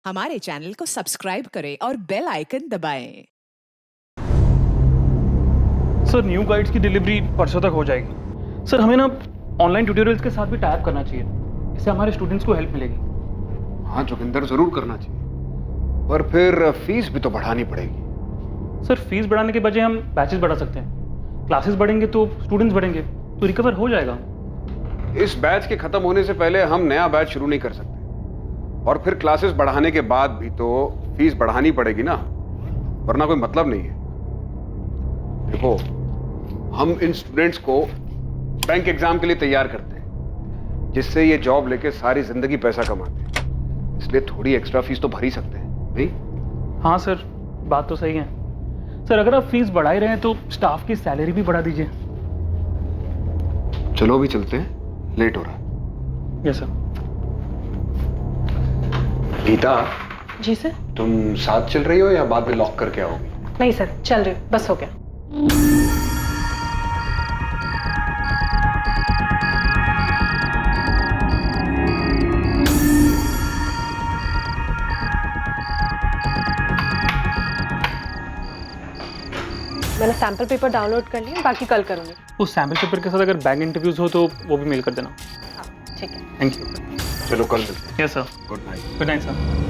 हमारे चैनल को सब्सक्राइब करें और बेल आइकन दबाएं। सर न्यू गाइड्स की डिलीवरी परसों तक हो जाएगी। सर हमें ना ऑनलाइन ट्यूटोरियल्स के साथ भी टाइप करना चाहिए, इससे हमारे स्टूडेंट्स को हेल्प मिलेगी। हाँ जोगिंदर, जरूर करना चाहिए, पर फिर फीस भी तो बढ़ानी पड़ेगी। सर फीस बढ़ाने के बजाय हम बैचेस बढ़ा सकते हैं। क्लासेस बढ़ेंगे तो स्टूडेंट्स बढ़ेंगे, तो रिकवर हो जाएगा। इस बैच के खत्म होने से पहले हम नया बैच शुरू नहीं कर सकते, और फिर क्लासेस बढ़ाने के बाद भी तो फीस बढ़ानी पड़ेगी ना, वरना कोई मतलब नहीं है। देखो, हम इन स्टूडेंट्स को बैंक एग्जाम के लिए तैयार करते हैं, जिससे ये जॉब लेके सारी जिंदगी पैसा कमाते हैं, इसलिए थोड़ी एक्स्ट्रा फीस तो भर ही सकते हैं, नहीं? हाँ सर, बात तो सही है। सर अगर आप फीस बढ़ा ही रहे हैं तो स्टाफ की सैलरी भी बढ़ा दीजिए। चलो भी चलते हैं, लेट हो रहा है। Yes sir. गीता, जी सर। तुम साथ चल रही हो या बाद में लॉक करके आओगी? नहीं सर, चल रही हूँ, बस हो गया। मैंने सैंपल पेपर डाउनलोड कर लिया, बाकी कल करूंगी। उस सैम्पल पेपर के साथ अगर बैंक इंटरव्यूज हो तो वो भी मेल कर देना। हाँ ठीक है। Thank you. चलो कल मिलते हैं। Yes sir. Good night. Good night sir.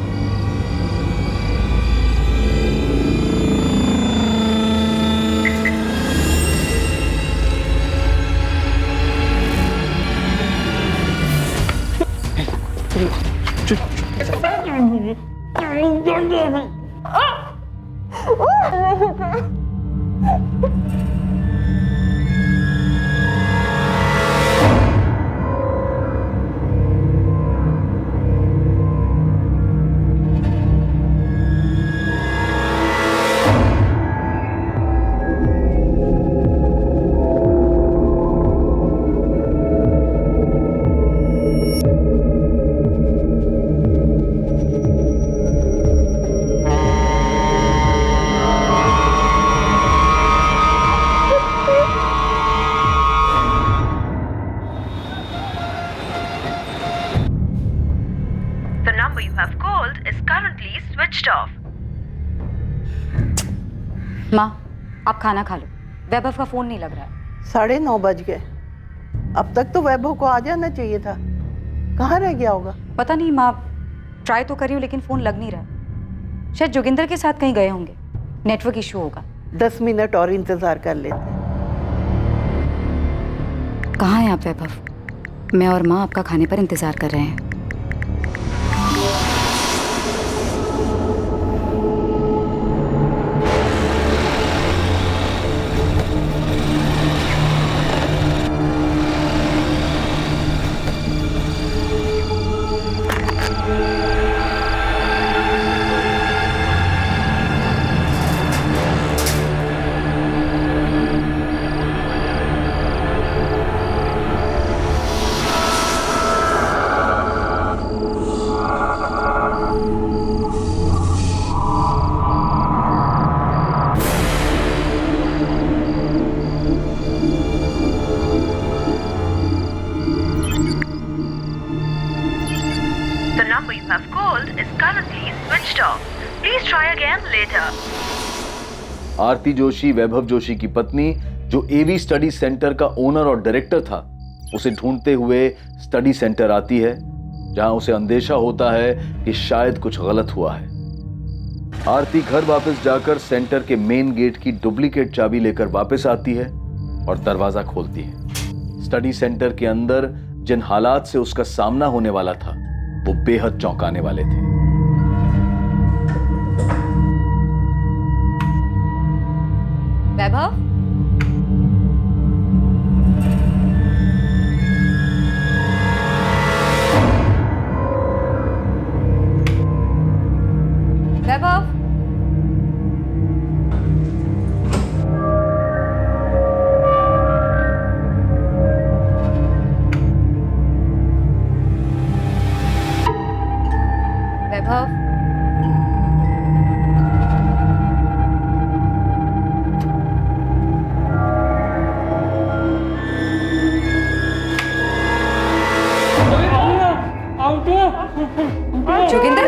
The number you have called is currently switched off. माँ, आप खाना खा लो। वैभव का फोन नहीं लग रहा है। 9:30 बज गए। अब तक तो वैभव को आ जाना चाहिए था। कहाँ रह गया होगा? पता नहीं माँ, ट्राई तो करी हूँ लेकिन फोन लग नहीं रहा। शायद जोगिंदर के साथ कहीं गए होंगे, नेटवर्क इशू होगा। 10 मिनट और इंतजार कर लेते। कहाँ हैं आप वैभव? मैं और माँ आपका खाने पर इंतजार कर रहे हैं। The number you have called is currently switched off. Please try again later. आरती जोशी वैभव जोशी की पत्नी, जो एवी स्टडी सेंटर का ओनर और डायरेक्टर था, उसे ढूंढते हुए स्टडी सेंटर आती है, जहां उसे अंदेशा होता है कि शायद कुछ गलत हुआ है। आरती घर वापस जाकर सेंटर के मेन गेट की डुप्लीकेट चाबी लेकर वापस आती है और दरवाजा खोलती है। स्टडी सेंटर के अंदर जिन हालात से उसका सामना होने वाला था, वो बेहद चौंकाने वाले थे। वैभव, वैभव, वैभव, जोगिंदर,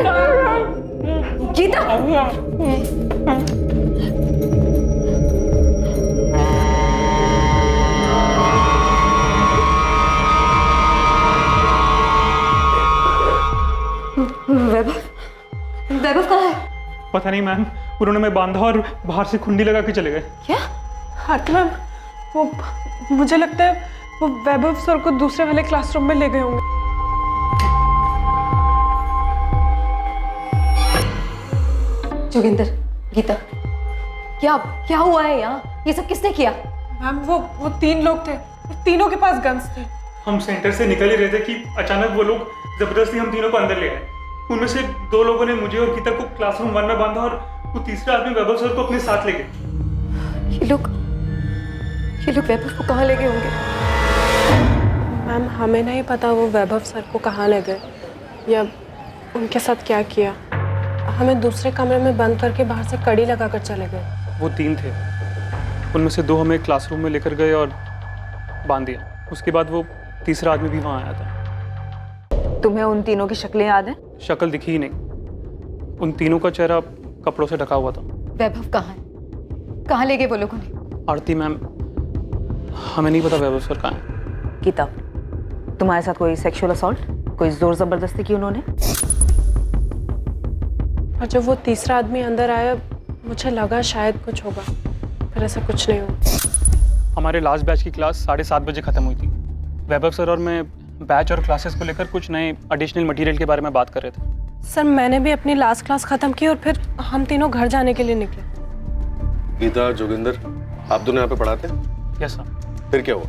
वैभव वैभव कहाँ है? पता नहीं मैम, उन्होंने मैं बांधा और बाहर से खुंडी लगा के चले गए। क्या? आरती मैम, वो मुझे लगता है वो वैभव सर को दूसरे वाले क्लासरूम में ले गए होंगे। जोगिंदर, गीता, क्या क्या हुआ है यहाँ? ये सब किसने किया? मैम वो 3 लोग थे, तीनों के पास गन्स थे। हम सेंटर से निकल ही रहे थे कि अचानक वो लोग जबरदस्ती हम तीनों को अंदर ले आए। उनमें से 2 लोगों ने मुझे और गीता को क्लासरूम 1 में बांधा और वो तीसरा आदमी वैभव सर को अपने साथ ले गए। ये लोग वैभव को कहाँ ले गए होंगे? मैम हमें नहीं पता वो वैभव सर को कहाँ ले गए या उनके साथ क्या किया। हमें दूसरे कमरे में बंद करके बाहर से कड़ी लगाकर चले गए। वो 3 थे, उनमें से 2 हमें क्लासरूम में लेकर गए और बांध दिया। उसके बाद वो तीसरा आदमी भी वहाँ आया था। तुम्हें उन तीनों की शक्लें याद हैं? शक्ल दिखी ही नहीं, उन तीनों का चेहरा कपड़ों से ढका हुआ था। वैभव कहाँ है? कहाँ ले गए वो लोगों ने? आरती मैम, हमें नहीं पता वैभव सर कहाँ है। गीता, तुम्हारे साथ कोई सेक्सुअल असॉल्ट, कोई जोर जबरदस्ती की उन्होंने? और जब वो तीसरा आदमी अंदर आया मुझे लगा शायद कुछ होगा, पर ऐसा कुछ नहीं हुआ। हमारे लास्ट बैच की क्लास 7:30 बजे ख़त्म हुई थी। वैभव सर और मैं बैच और क्लासेस को लेकर कुछ नए एडिशनल मटेरियल के बारे में बात कर रहे थे। सर मैंने भी अपनी लास्ट क्लास खत्म की और फिर हम तीनों घर जाने के लिए निकले। गीता, जोगिंदर, आप दोनों यहाँ पे पढ़ाते हैं? Yes sir. फिर क्या हुआ?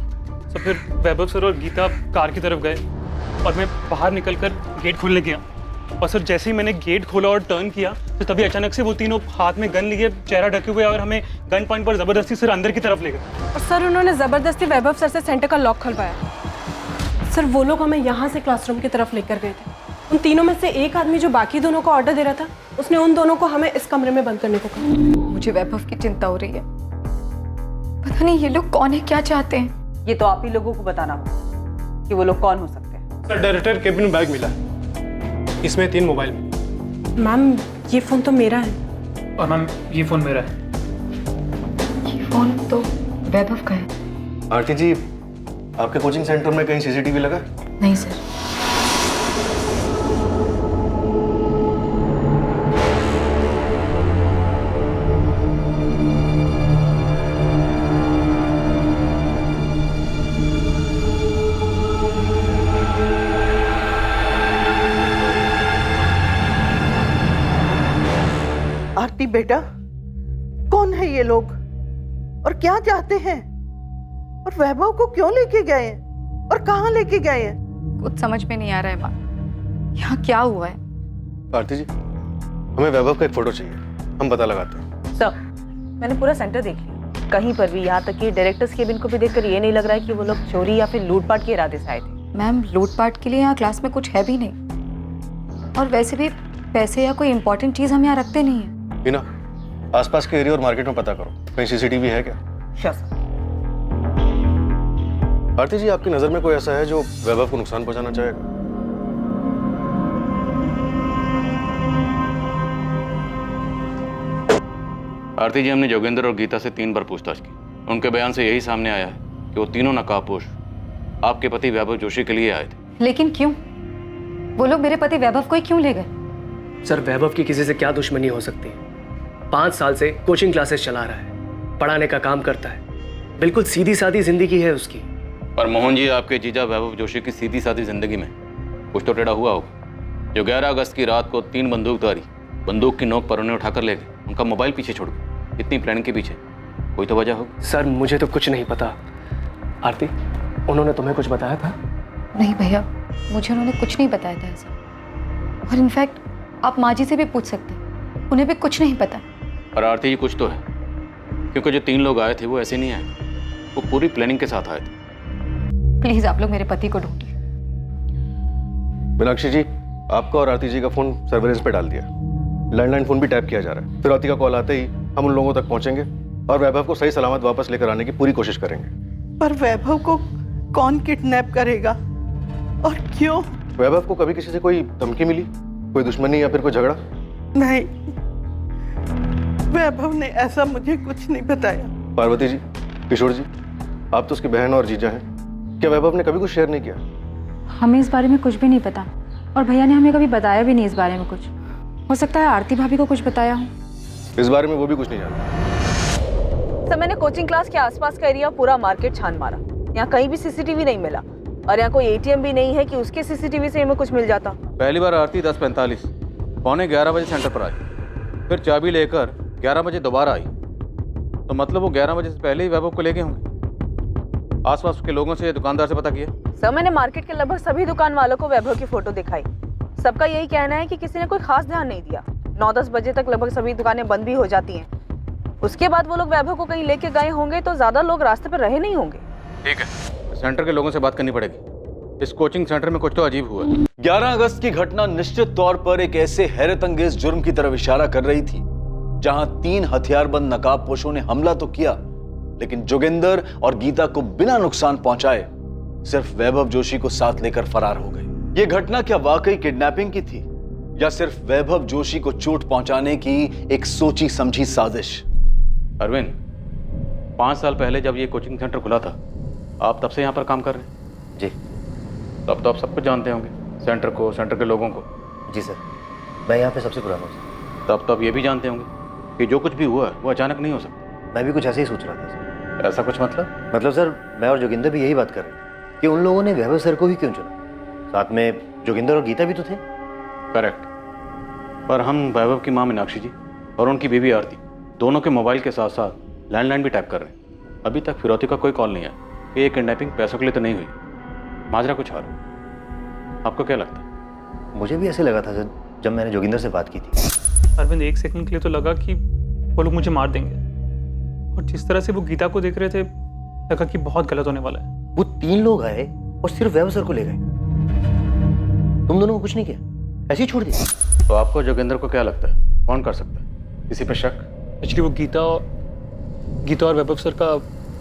सर फिर वैभव सर और गीता कार की तरफ गए और मैं बाहर निकलकर गेट खोलने गया और सर जैसे ही मैंने गेट खोला और टर्न किया तो तभी अचानक से वो तीनों हाथ में गन लिए, चेहरा ढके हुए और हमें गन पॉइंट पर जबरदस्ती सर अंदर की तरफ ले गए। और सर उन्होंने जबरदस्ती वैभव सर से सेंटर का लॉक खुलवाया। सर वो लोग हमें यहाँ से क्लासरूम की तरफ लेकर गए थे। उन तीनों में से एक आदमी जो बाकी दोनों को ऑर्डर दे रहा था, उसने उन दोनों को हमें इस कमरे में बंद करने को कहा। मुझे वैभव की चिंता हो रही है। पता नहीं ये लोग कौन है, क्या चाहते हैं। ये तो आप ही लोगों को बताना होगा कि वो लोग कौन हो सकते हैं। सर डायरेक्टर केबिन बैग मिला, इसमें 3 मोबाइल। मैम ये फोन तो मेरा है। और मैम ये फ़ोन मेरा है। ये फोन तो वैभव का है। आरती जी, आपके कोचिंग सेंटर में कहीं सीसीटीवी लगा? नहीं सर। आरती बेटा, कौन है ये लोग और क्या चाहते हैं और वैभव को क्यों लेके गए हैं और कहाँ लेके गए हैं? कुछ समझ में नहीं आ रहा है माँ, यहाँ क्या हुआ है? आरती जी, हमें वैभव का एक फोटो चाहिए, हम पता लगाते हैं। सर, मैंने पूरा सेंटर देख लिया, कहीं पर भी, यहाँ तक कि डायरेक्टर्स केबिन को भी देखकर ये नहीं लग रहा है कि वो लोग चोरी या फिर लूटपाट के इरादे से आए थे। मैम लूटपाट के लिए यहाँ क्लास में कुछ है भी नहीं, और वैसे भी पैसे या कोई इंपॉर्टेंट चीज़ हम यहाँ रखते नहीं है। हिना, आसपास के एरिया और मार्केट में पता करो, कहीं सीसीटीवी है क्या? Sure sir. आरती जी, आपकी नजर में कोई ऐसा है जो वैभव को नुकसान पहुंचाना चाहेगा? आरती जी, हमने जोगिंदर और गीता से 3 बार पूछताछ की। उनके बयान से यही सामने आया है कि वो तीनों नकाबपोश आपके पति वैभव जोशी के लिए आए थे। लेकिन क्यों? वो लोग मेरे पति वैभव को ही क्यों ले गए? सर वैभव की किसी से क्या दुश्मनी हो सकती है? 5 साल से कोचिंग क्लासेस चला रहा है, पढ़ाने का काम करता है, बिल्कुल सीधी सादी जिंदगी है उसकी। पर मोहन जी, आपके जीजा वैभव जोशी की सीधी सादी जिंदगी में कुछ तो टेढ़ा हुआ होगा, जो 11 अगस्त की रात को 3 बंदूकधारी बंदूक की नोक पर उन्हें उठाकर ले गए, उनका मोबाइल पीछे छोड़ गए। इतनी प्लानिंग के पीछे कोई तो वजह होगी। सर मुझे तो कुछ नहीं पता। आरती, उन्होंने तुम्हें कुछ बताया था? नहीं भैया, मुझे उन्होंने कुछ नहीं बताया था ऐसा। और इनफैक्ट आप माँ जी से भी पूछ सकते हैं, उन्हें भी कुछ नहीं पता। और आरती जी, कुछ तो है, क्योंकि जो 3 लोग आए थे वो ऐसे नहीं आए थे, वो पूरी प्लानिंग के साथ आए थे। प्लीज आप लोग मेरे पति को ढूंढिए। मीनाक्षी जी, आपका और आरती जी का फोन सर्वेलेंस पे डाल दिया, लैंडलाइन फोन भी टैप किया जा रहा है। फिर आरती का कॉल आते ही हम उन लोगों तक पहुंचेंगे और वैभव को सही सलामत वापस लेकर आने की पूरी कोशिश करेंगे। पर वैभव को कौन किडनैप करेगा और क्यों? वैभव को कभी किसी से कोई धमकी मिली, कोई दुश्मनी या फिर कोई झगड़ा? नहीं, वैभव ने ऐसा मुझे कुछ नहीं बताया। पार्वती जी, किशोर जी, आप तो उसकी बहन और जीजा हैं, क्या वैभव ने कभी कुछ शेयर नहीं किया? हमें इस बारे में कुछ भी नहीं पता और भैया ने हमें कभी बताया भी नहीं इस बारे में कुछ। हो सकता है आरती भाभी को कुछ बताया हो। इस बारे में वो भी कुछ नहीं जानता। सर, मैंने कोचिंग क्लास के आसपास का एरिया पूरा मार्केट छान मारा, यहाँ कहीं भी सीसीटीवी नहीं मिला और यहाँ कोई एटीएम भी नहीं है कि उसके सीसीटीवी से हमें कुछ मिल जाता। पहली बार आरती 10:45 पौने 11 बजे सेंटर पर आई, फिर चाबी लेकर 11 बजे दोबारा आई, तो मतलब वो 11 बजे से पहले ही वैभव को ले गए होंगे। आसपास के लोगों से, दुकानदार से पता किया? सर, मैंने मार्केट के लगभग सभी दुकान वालों को वैभव की फोटो दिखाई। सबका यही कहना है कि किसी ने कोई खास ध्यान नहीं दिया। 9-10 बजे तक लगभग सभी दुकानें बंद भी हो जाती हैं। उसके बाद वो लोग वैभव को कहीं लेके गए होंगे तो ज्यादा लोग रास्ते पर रहे नहीं होंगे। ठीक है, सेंटर के लोगों से बात करनी पड़ेगी। इस कोचिंग सेंटर में कुछ तो अजीब हुआ है। 11 अगस्त की घटना निश्चित तौर पर एक ऐसे हैरत अंगेज जुर्म की तरफ इशारा कर रही थी जहां 3 हथियारबंद नकाबपोशों ने हमला तो किया, लेकिन जोगिंदर और गीता को बिना नुकसान पहुंचाए सिर्फ वैभव जोशी को साथ लेकर फरार हो गए। यह घटना क्या वाकई किडनैपिंग की थी या सिर्फ वैभव जोशी को चोट पहुंचाने की एक सोची समझी साजिश? अरविंद, 5 साल पहले जब ये कोचिंग सेंटर खुला था, आप तब से यहाँ पर काम कर रहे हैं? जी। तब तो आप सब कुछ जानते होंगे, सेंटर को, सेंटर के लोगों को। जी सर, मैं यहाँ पे सबसे पुराना हूँ। तब तो आप ये भी जानते होंगे कि जो कुछ भी हुआ है वो अचानक नहीं हो सकता। मैं भी कुछ ऐसे ही सोच रहा था सर। ऐसा कुछ मतलब? मतलब सर, मैं और जोगिंदर भी यही बात कर रहे हैं कि उन लोगों ने वैभव सर को ही क्यों चुना। साथ में जोगिंदर और गीता भी तो थे। करेक्ट, पर हम वैभव की माँ मीनाक्षी जी और उनकी बीवी आरती दोनों के मोबाइल के साथ साथ लैंडलाइन भी टैप कर रहे हैं। अभी तक फिरौती का कोई कॉल नहीं आया कि ये किडनैपिंग पैसों के लिए तो नहीं हुई, माजरा कुछ और। आपको क्या लगता है? मुझे भी ऐसे लगा था सर जब मैंने जोगिंदर से बात की थी। अरविंद, एक सेकंड के लिए तो लगा कि वो लोग मुझे मार देंगे, और जिस तरह से वो गीता को देख रहे थे लगा कि बहुत गलत होने वाला है। वो 3 लोग आए और सिर्फ वैभव सर को ले गए। तुम दोनों को कुछ नहीं किया, ऐसे ही छोड़ दिया। तो आपको जोगिंदर को क्या लगता है, कौन कर सकता है? किसी पे शक? एक्चुअली वो गीता और वैभव सर का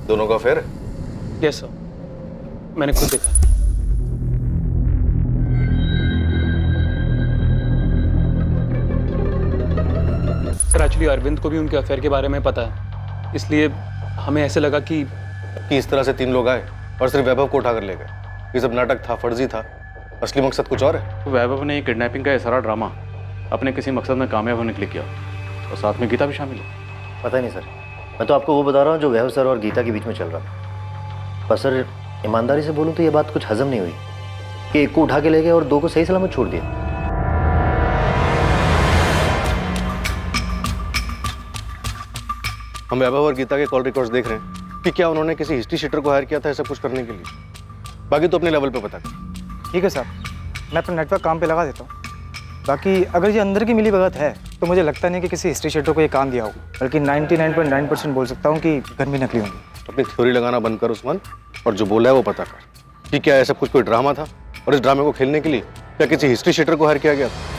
दोनों का अफेयर है? यस सर, मैंने खुद देखा। सर, एक्चुअली अरविंद को भी उनके अफेयर के बारे में पता है, इसलिए हमें ऐसे लगा कि इस तरह से 3 लोग आए और सिर्फ वैभव को उठाकर ले गए। ये सब नाटक था, फर्जी था, असली मकसद कुछ और है। तो वैभव ने किडनैपिंग का ये सारा ड्रामा अपने किसी मकसद में कामयाब होने के लिए किया, और साथ में गीता भी शामिल है। पता नहीं सर, मैं तो आपको वो बता रहा हूँ जो वैभव सर और गीता के बीच में चल रहा था। पर सर, ईमानदारी से बोलूँ तो ये बात कुछ हजम नहीं हुई कि एक को उठा के ले गए और 2 को सही सलामत छोड़ दिया। हम वैभव और गीता के कॉल रिकॉर्ड्स देख रहे हैं कि क्या उन्होंने किसी हिस्ट्री शीटर को हायर किया था ऐसा कुछ करने के लिए। बाकी तो अपने लेवल पे पता कर। ठीक है साहब, मैं अपना नेटवर्क काम पे लगा देता हूँ। बाकी अगर ये अंदर की मिली भगत है तो मुझे लगता नहीं कि किसी हिस्ट्री शीटर को ये काम दिया होगा, बल्कि 99.9% बोल सकता हूँ कि गन भी नकली होंगी। अपनी थ्योरी लगाना बंद कर उस्मान, और जो बोला है वो पता कर कि क्या ऐसा कुछ कोई ड्रामा था, और इस ड्रामे को खेलने के लिए क्या किसी हिस्ट्री शीटर को हायर किया गया था?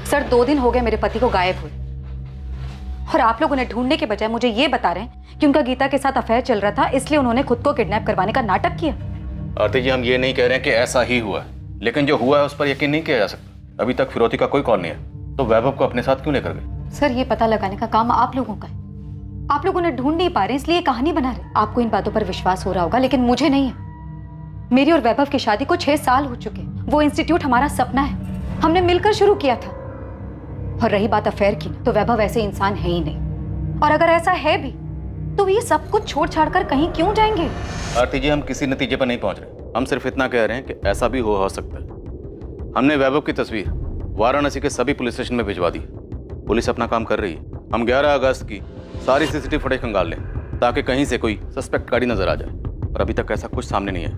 सर 2 दिन हो गए मेरे पति को गायब हुए, और आप लोग उन्हें ढूंढने के बजाय मुझे ये बता रहे हैं कि उनका गीता के साथ अफेयर चल रहा था, इसलिए उन्होंने खुद को किडनैप करवाने का नाटक किया। आरती जी, हम ये नहीं कह रहे हैं कि ऐसा ही हुआ है, लेकिन जो हुआ है उस पर यकीन नहीं किया जा सकता। अभी तक फिरौती का कोई कॉल नहीं है, तो वैभव को अपने साथ क्यों लेकर गए? सर, ये पता लगाने का काम आप लोगों का है। आप लोग उन्हें ढूंढ नहीं पा रहे, इसलिए कहानी बना रहे। आपको इन बातों पर विश्वास हो रहा होगा, लेकिन मुझे नहीं है। मेरी और वैभव की शादी को 6 साल हो चुके। वो इंस्टीट्यूट हमारा सपना है, हमने मिलकर शुरू किया था। और रही बात अफेयर की, तो वैभव ऐसे इंसान है ही नहीं, और अगर ऐसा है भी तो ये सब कुछ छोड़ छाड़ कर कहीं क्यों जाएंगे? आरती जी, हम किसी नतीजे पर नहीं पहुंच रहे, हम सिर्फ इतना कह रहे हैं कि ऐसा भी हो सकता है। हमने वैभव की तस्वीर वाराणसी के सभी पुलिस स्टेशन में भिजवा दी। पुलिस अपना काम कर रही है। हम 11 अगस्त की सारी सीसीटीवी फुटेज खंगाल लें ताकि कहीं से कोई सस्पेक्ट गाड़ी नजर आ जाए, और अभी तक ऐसा कुछ सामने नहीं है।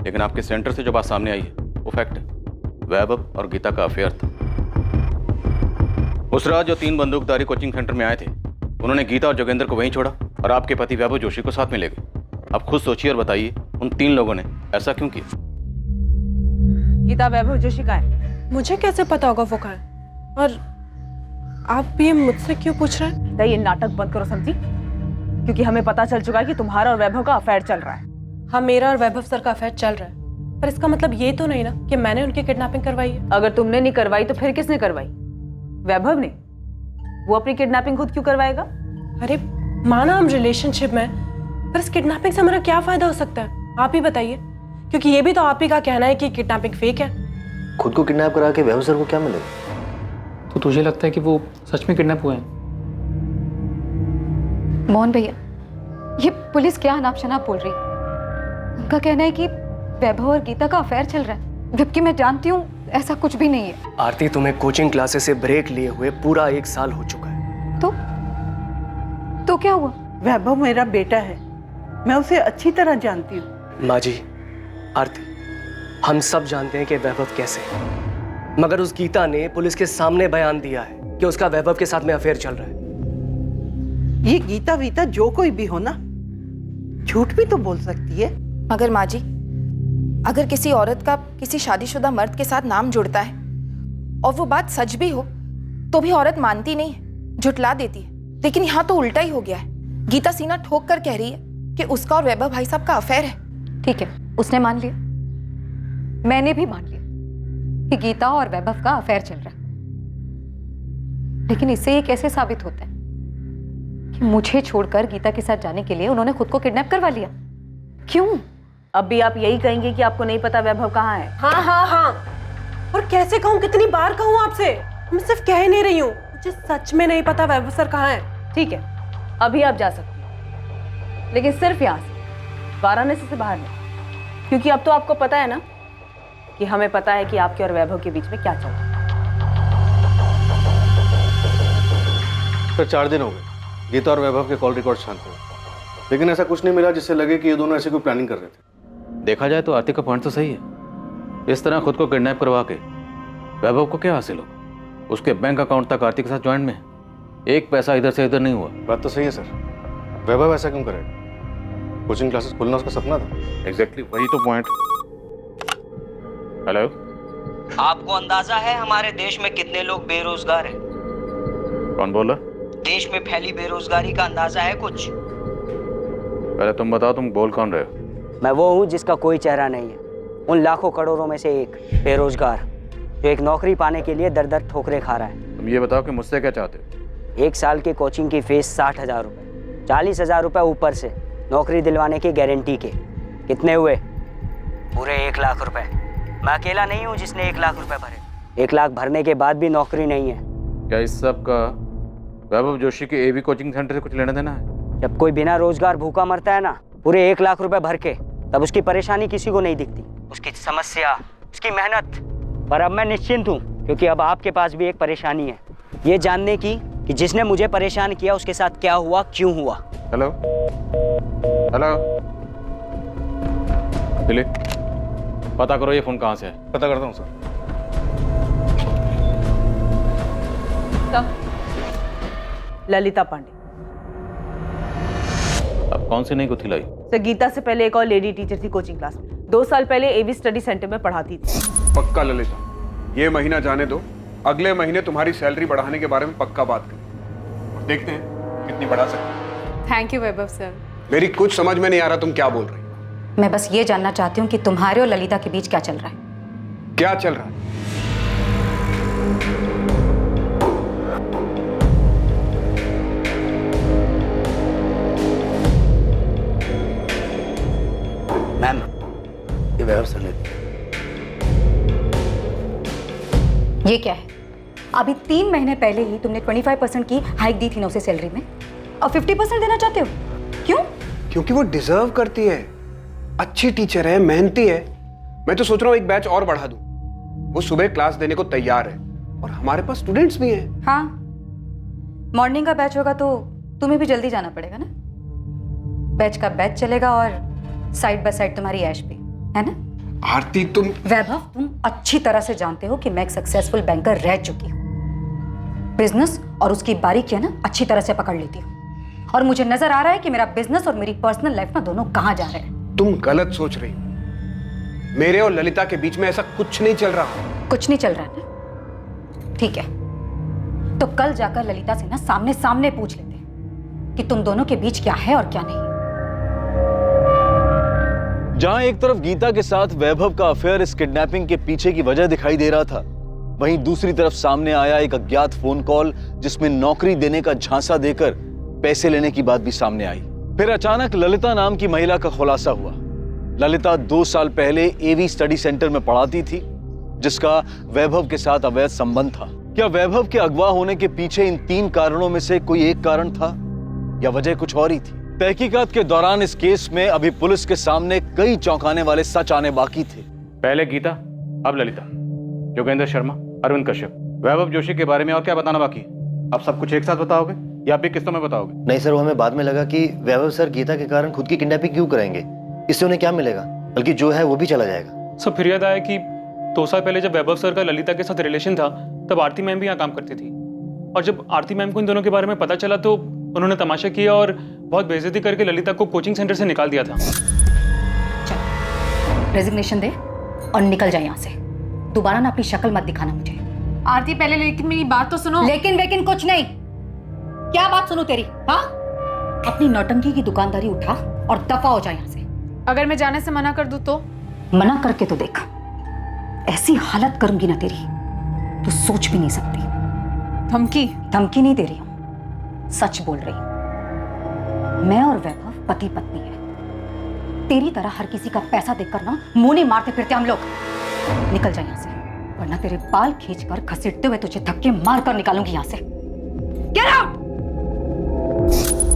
लेकिन आपके सेंटर से जो बात सामने आई है वो फैक्ट है, वैभव और गीता का अफेयर था। उस रात जो 3 बंदूकधारी कोचिंग सेंटर में आए थे, उन्होंने गीता और जोगेंद्र को वहीं छोड़ा और आपके पति वैभव जोशी को साथ में ले गए। आप खुद सोचिए और बताइए, उन 3 लोगों ने ऐसा क्यों किया? गीता, वैभव जोशी कहाँ है? मुझे कैसे पता होगा वो कहाँ है? और आप ये मुझसे क्यों पूछ रहे हैं? ये नाटक बंद करो समझी, क्योंकि हमें पता चल चुका है कि तुम्हारा और वैभव का अफेयर चल रहा है। हाँ, मेरा और वैभव सर का अफेयर चल रहा है, पर इसका मतलब ये तो नहीं ना कि मैंने उनकी किडनैपिंग करवाई है। अगर तुमने नहीं करवाई तो फिर किसने करवाई? वैभव ने। वो अपनी किडनैपिंग खुद क्यों करवाएगा? अरे माना हम रिलेशनशिप में, पर इस किडनैपिंग से हमारा क्या फायदा हो सकता है, आप ही बताइए, क्योंकि ये भी तो आप ही का कहना है कि किडनैपिंग फेक है। खुद को किडनैप करा के वैभव सर को क्या मिलेगा? तो तुझे लगता है कि वो सच में किडनैप हुए हैं? मोहन भैया, ये पुलिस क्या अनाप शनाप बोल रही? उनका कहना है कि वैभव और गीता का अफेयर चल रहा है, जबकि मैं जानती हूँ ऐसा कुछ भी नहीं है। आरती, तुम्हें कोचिंग क्लासेस से ब्रेक लिए हुए पूरा 1 साल हो चुका है। तो क्या हुआ? वैभव मेरा बेटा है, मैं उसे अच्छी तरह जानती हूँ। माँ जी, आरती, हम सब जानते हैं कि वैभव कैसे है, मगर उस गीता ने पुलिस के सामने बयान दिया है कि उसका वैभव के साथ में अफेयर चल रहा है। ये गीता वीता जो कोई भी हो ना, झूठ भी तो बोल सकती है। मगर माँ जी, अगर किसी औरत का किसी शादीशुदा मर्द के साथ नाम जुड़ता है और वो बात सच भी हो तो भी औरत मानती नहीं है, झुटला देती है। लेकिन यहाँ तो उल्टा ही हो गया है। गीता सीना ठोक कर कह रही है कि उसका और वैभव भाई साहब का अफेयर है। ठीक है, उसने मान लिया, मैंने भी मान लिया कि गीता और वैभव का अफेयर चल रहा है। लेकिन इससे ये कैसे साबित होता है कि मुझे छोड़कर गीता के साथ जाने के लिए उन्होंने खुद को किडनैप करवा लिया? क्यों? अब भी आप यही कहेंगे कि आपको नहीं पता वैभव कहाँ है? हाँ हाँ हाँ, और कैसे कहूँ, कितनी बार कहूँ आपसे? मैं सिर्फ कह ही नहीं रही हूँ, मुझे सच में नहीं पता वैभव सर कहाँ है। ठीक है, अभी आप जा सकती हैं, लेकिन सिर्फ यहाँ से, वाराणसी से बाहर नहीं, क्योंकि अब तो आपको पता है ना कि हमें पता है कि आपके और वैभव के बीच में क्या चल रहा है। सर 4 दिन हो गए गीता और वैभव के कॉल रिकॉर्ड छानते हुए, लेकिन ऐसा कुछ नहीं मिला जिससे लगे कि ये दोनों ऐसी कोई प्लानिंग कर रहे थे। देखा जाए तो आरती का पॉइंट तो सही है। इस तरह खुद को किडनैप करवा के वैभव को क्या हासिल होगा? उसके बैंक अकाउंट तक आरती के साथ ज्वाइंट में है, एक पैसा इधर से इधर नहीं हुआ। बात तो सही है सर, वैभव ऐसा क्यों करेगा? कोचिंग क्लासेस खोलना उसका सपना था। एग्जैक्टली, वही तो पॉइंट। हेलो, आपको अंदाजा है हमारे देश में कितने लोग बेरोजगार हैं? कौन बोल रहा? देश में फैली बेरोजगारी का अंदाजा है कुछ? पहले तुम बताओ, तुम बोल कौन रहे हो? मैं वो हूँ जिसका कोई चेहरा नहीं है, उन लाखों करोड़ों में से एक बेरोजगार जो एक नौकरी पाने के लिए दर दर ठोकरे खा रहा है। तुम ये बताओ कि मुझसे क्या चाहते हो? 1 साल की कोचिंग की फीस 60,000 रुपये, 40,000 रुपये ऊपर से नौकरी दिलवाने की गारंटी के। कितने हुए? पूरे 1 लाख रुपए। मैं अकेला नहीं हूँ जिसने 1 लाख रुपए भरे। 1 लाख भरने के बाद भी नौकरी नहीं है। क्या इस सब का वैभव जोशी के एवी कोचिंग सेंटर से कुछ लेना देना है? जब कोई बिना रोजगार भूखा मरता है ना, पूरे 1 लाख रुपए भर के, तब उसकी परेशानी किसी को नहीं दिखती, उसकी समस्या, उसकी मेहनत। पर अब मैं निश्चिंत हूँ, क्योंकि अब आपके पास भी एक परेशानी है, ये जानने की कि जिसने मुझे परेशान किया उसके साथ क्या हुआ, क्यों हुआ। हेलो हेलो, दिलीप, पता करो ये फोन कहाँ से है। पता करता हूँ सर। ललिता पांडे। अब कौन सी नई गुत्थी लाई? सर, गीता से पहले एक और लेडी टीचर थी कोचिंग क्लास में, 2 साल पहले एवी स्टडी सेंटर में पढ़ाती थी। पक्का ललिता, ये महीना जाने दो, अगले महीने तुम्हारी सैलरी बढ़ाने के बारे में पक्का बात करें और देखते हैं कितनी बढ़ा सकते हैं। Thank you Vaibhav sir. मेरी कुछ समझ में नहीं आ रहा तुम क्या बोल रही हो। मैं बस ये जानना चाहती हूँ कि तुम्हारे और ललिता के बीच क्या चल रहा है। क्या चल रहा है? मैम, ये वैभव सर ने दिया। ये क्या है? अभी 3 महीने पहले ही तुमने 25% की हाइक दी थी ना उसे सैलरी में, और 50% देना चाहते हो? क्यों? क्योंकि वो डिजर्व करती है, अच्छी टीचर है, मेहनती है। मैं तो सोच रहा हूँ एक बैच और बढ़ा दूं। वो सुबह क्लास देने को तैयार है और हमारे पास स्टूडेंट्स भी हैं। हाँ, मॉर्निंग का बैच होगा तो तुम्हें भी जल्दी जाना पड़ेगा ना। बैच का बैच चलेगा और साइड बाय साइड तुम्हारी ऐश भी, है ना? आरती, तुम वैभव, तुम अच्छी तरह से जानते हो कि मैं एक सक्सेसफुल बैंकर रह चुकी हूँ। बिजनेस और उसकी बारीकियां ना अच्छी तरह से पकड़ लेती हूँ, और मुझे नजर आ रहा है कि मेरा बिजनेस और मेरी पर्सनल लाइफ ना दोनों कहाँ जा रहे हैं। तुम गलत सोच रही हो। मेरे और ललिता के बीच में ऐसा कुछ नहीं चल रहा। कुछ नहीं चल रहा है ना? ठीक है, तो कल जाकर ललिता से ना सामने सामने पूछ लेते हैं कि तुम दोनों के बीच क्या है और क्या नहीं। जहां एक तरफ गीता के साथ वैभव का अफेयर इस किडनैपिंग के पीछे की वजह दिखाई दे रहा था, वहीं दूसरी तरफ सामने आया एक अज्ञात फोन कॉल जिसमें नौकरी देने का झांसा देकर पैसे लेने की बात भी सामने आई। फिर अचानक ललिता नाम की महिला का खुलासा हुआ। ललिता 2 साल पहले एवी स्टडी सेंटर में पढ़ाती थी, जिसका वैभव के साथ अवैध संबंध था। क्या वैभव के अगवा होने के पीछे इन 3 कारणों में से कोई एक कारण था या वजह कुछ और ही थी? तहकीकात के दौरान इस केस में अभी पुलिस के सामने कई चौंकाने वाले सच आने बाकी थे। पहले गीता, अब ललिता, योगेंद्र शर्मा, अरविंद कश्यप, वैभव जोशी के बारे में और क्या बताना बाकी है? अब सब कुछ एक साथ बताओगे या भी किस्तों में बताओगे? नहीं सर, वो हमें बाद में लगा कि वैभव सर गीता के कारण खुद की किडनैपिंग क्यों कराएंगे, इससे उन्हें क्या मिलेगा, बल्कि जो है वो भी चला जाएगा। सब फिर याद आया कि 2 साल पहले जब वैभव सर का ललिता के साथ रिलेशन था, तब आरती मैम भी यहाँ काम करती थी। और जब आरती मैम को इन दोनों के बारे में पता चला तो उन्होंने तमाशा किया और बहुत बेइज्जती करके ललिता को कोचिंग सेंटर से निकाल दिया था। रेजिग्नेशन दे और निकल जाए यहाँ से। दोबारा ना अपनी शक्ल मत दिखाना मुझे। आरती पहले लेकिन मेरी बात तो सुनो। लेकिन कुछ नहीं। क्या बात सुनो तेरी? हाँ, अपनी नौटंकी की दुकानदारी उठा और दफा हो जाए यहाँ से। अगर मैं जाने से मना कर दूं तो? मना करके तो देख, ऐसी हालत करूंगी ना तेरी तो सोच भी नहीं सकती। धमकी नहीं दे रही हूं, सच बोल रही हूं। मैं और वैभव पति पत्नी है। तेरी तरह हर किसी का पैसा देखकर ना मुंह नहीं मारते फिरते हम लोग। निकल जा यहाँ से, वरना तेरे बाल खींचकर घसीटते हुए तुझे धक्के मारकर निकालूंगी यहाँ से। Get out!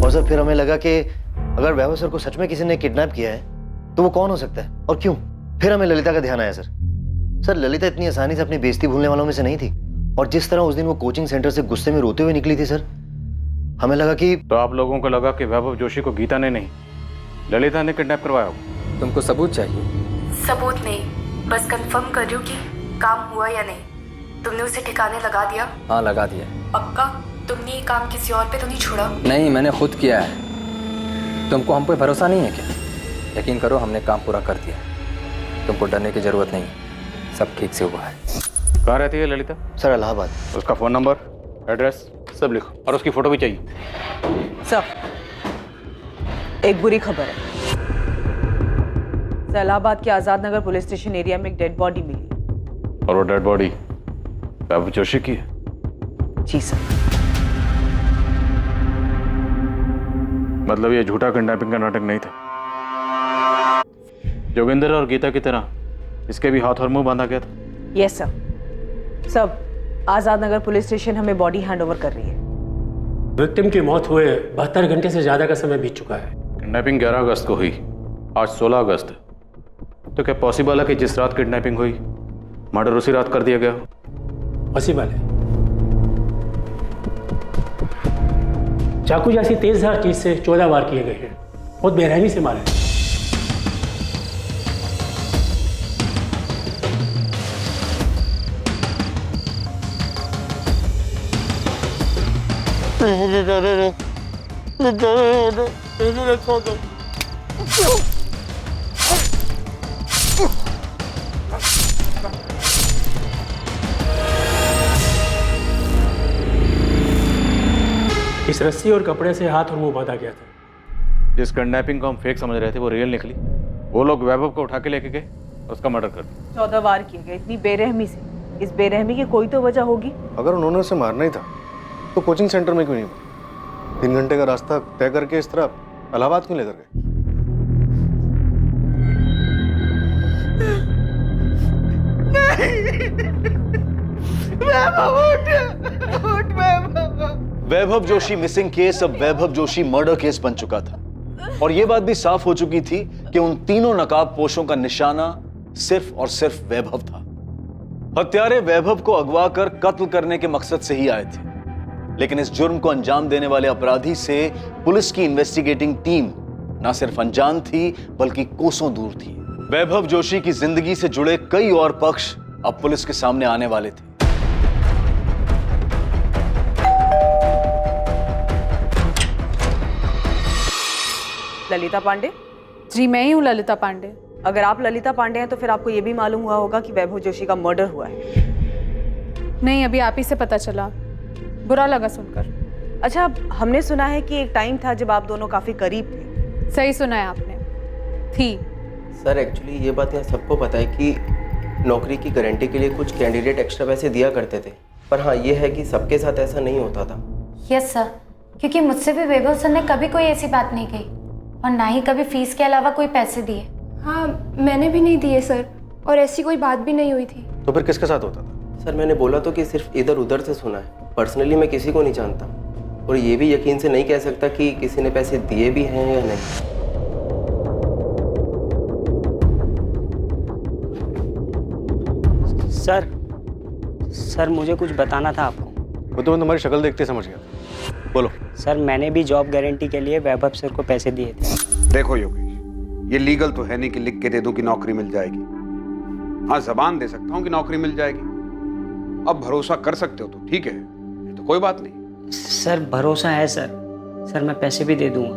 और सर फिर हमें लगा कि अगर वैभव सर को सच में किसी ने किडनैप किया है तो वो कौन हो सकता है और क्यों? फिर हमें ललिता का ध्यान आया सर ललिता इतनी आसानी से अपनी बेइज्जती भूलने वालों में से नहीं थी, और जिस तरह उस दिन वो कोचिंग सेंटर से गुस्से में रोते हुए निकली थी सर, हमें लगा कि। तो आप लोगों को लगा कि वैभव जोशी को गीता ने नहीं, ललिता ने किडनैप करवाया होगा। तुमको सबूत चाहिए? सबूत नहीं, बस कंफर्म कर रही हूँ कि काम हुआ या नहीं। तुमने उसे ठिकाने लगा दिया? हाँ, लगा दिया। पक्का? तुमने ये काम किसी और पे तो नहीं छोड़ा? नहीं, मैंने खुद किया है। तुमको हम पे भरोसा नहीं है क्या? यकीन करो, हमने काम पूरा कर दिया। तुमको डरने की जरूरत नहीं, सब ठीक से हुआ है। कहाँ रहती है ललिता? सर इलाहाबाद। उसका फोन नंबर, एड्रेस सब लिखो, और उसकी फोटो भी चाहिए। सब। एक बुरी खबर है, इलाहाबाद के Azad Nagar police station area में एक डेड बॉडी मिली। और वो डेड बॉडी वैभव जोशी की है? जी सर। मतलब ये झूठा किडनैपिंग का नाटक नहीं था। योगेंद्र और गीता की तरह इसके भी हाथ और मुंह बांधा गया था। Yes sir. सब आजाद नगर पुलिस स्टेशन हमें बॉडी हैंडओवर कर रही है। विक्टिम की मौत हुए 72 घंटे से ज्यादा का समय बीत चुका है। किडनैपिंग 11 अगस्त को हुई, आज 16 अगस्त है। तो क्या पॉसिबल है कि जिस रात किडनैपिंग हुई मर्डर उसी रात कर दिया गया हो? पॉसिबल है। चाकू जैसी तेजधार चीज से 14 वार किए गए हैं, बहुत बेरहमी से मारे। इस रस्सी और कपड़े से हाथ और मुंह बांधा गया था। जिस किडनैपिंग को हम फेक समझ रहे थे वो रियल निकली। वो लोग वैभव को उठा के लेके गए, उसका मर्डर कर दिया। 14 वार किए गए, इतनी बेरहमी से। इस बेरहमी की कोई तो वजह होगी। अगर उन्होंने उसे मारना ही था तो कोचिंग सेंटर में क्यों नहीं मारा? 3 घंटे का रास्ता तय करके इस तरह इलाहाबाद क्यों लेकर गए? वैभव जोशी मिसिंग केस अब वैभव जोशी मर्डर केस बन चुका था, और यह बात भी साफ हो चुकी थी कि उन तीनों नकाबपोशों का निशाना सिर्फ और सिर्फ वैभव था। हत्यारे वैभव को अगवा कर कत्ल करने के मकसद से ही आए थे, लेकिन इस जुर्म को अंजाम देने वाले अपराधी से पुलिस की इन्वेस्टिगेटिंग टीम न सिर्फ अनजान थी बल्कि कोसों दूर थी। वैभव जोशी की जिंदगी से जुड़े कई और पक्ष अब पुलिस के सामने आने वाले थे। ललिता पांडे? जी मैं ही हूँ ललिता पांडे। अगर आप ललिता पांडे हैं तो फिर आपको ये भी मालूम हुआ होगा कि वैभव जोशी का मर्डर हुआ है। नहीं, अभी आप ही से पता चला, बुरा लगा सुनकर। अच्छा, हमने सुना है कि एक टाइम था जब आप दोनों काफी करीब थे। सही सुना है आपने। थी, सर एक्चुअली ये बात यहाँ सबको पता है कि नौकरी की गारंटी के लिए कुछ कैंडिडेट एक्स्ट्रा पैसे दिया करते थे, पर हाँ ये है कि सबके साथ ऐसा नहीं होता था। यस सर, क्योंकि मुझसे भी वैभव सर ने कभी कोई ऐसी बात नहीं कही और ना ही कभी फीस के अलावा कोई पैसे दिए। हाँ, मैंने भी नहीं दिए सर, और ऐसी कोई बात भी नहीं हुई थी। तो फिर किसके साथ होता था? सर मैंने बोला तो कि सिर्फ इधर उधर से सुना है, पर्सनली मैं किसी को नहीं जानता और ये भी यकीन से नहीं कह सकता कि किसी ने पैसे दिए भी हैं या नहीं। सर मुझे कुछ बताना था आपको। वो तो मैं तुम्हारी शक्ल देखते समझ गया। बोलो। सर मैंने भी जॉब गारंटी के लिए वैभव सर को पैसे दिए थे। देखो योगेश, ये लीगल तो है नहीं कि लिख के दे दूं कि नौकरी मिल जाएगी। हाँ, जबान दे सकता हूँ कि नौकरी मिल जाएगी। अब भरोसा कर सकते हो तो ठीक है, तो कोई बात नहीं। सर भरोसा है सर मैं पैसे भी दे दूंगा,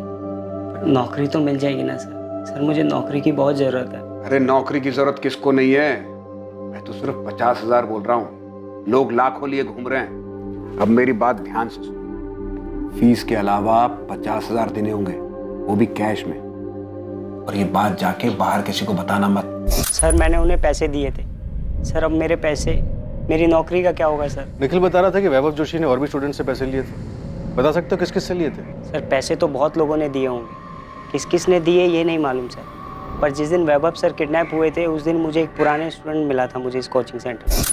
पर नौकरी तो मिल जाएगी ना सर मुझे नौकरी की बहुत जरूरत है। अरे नौकरी की जरूरत किसको नहीं है, मैं तो सिर्फ 50,000 बोल रहा हूँ, लोग लाखों लिए घूम रहे हैं। अब मेरी बात ध्यान से सुनो, फीस के अलावा 50,000 देने होंगे, वो भी कैश में, और ये बात जाके बाहर किसी को बताना मत। सर मैंने उन्हें पैसे दिए थे सर, अब मेरे पैसे, मेरी नौकरी का क्या होगा सर? निखिल बता रहा था कि वैभव जोशी ने और भी स्टूडेंट से पैसे लिए थे। बता सकते हो किस किस से लिए थे? सर पैसे तो बहुत लोगों ने दिए होंगे, किस किस ने दिए ये नहीं मालूम सर, पर जिस दिन वैभव सर किडनैप हुए थे उस दिन मुझे एक पुराने स्टूडेंट मिला था मुझे इस कोचिंग सेंटर में।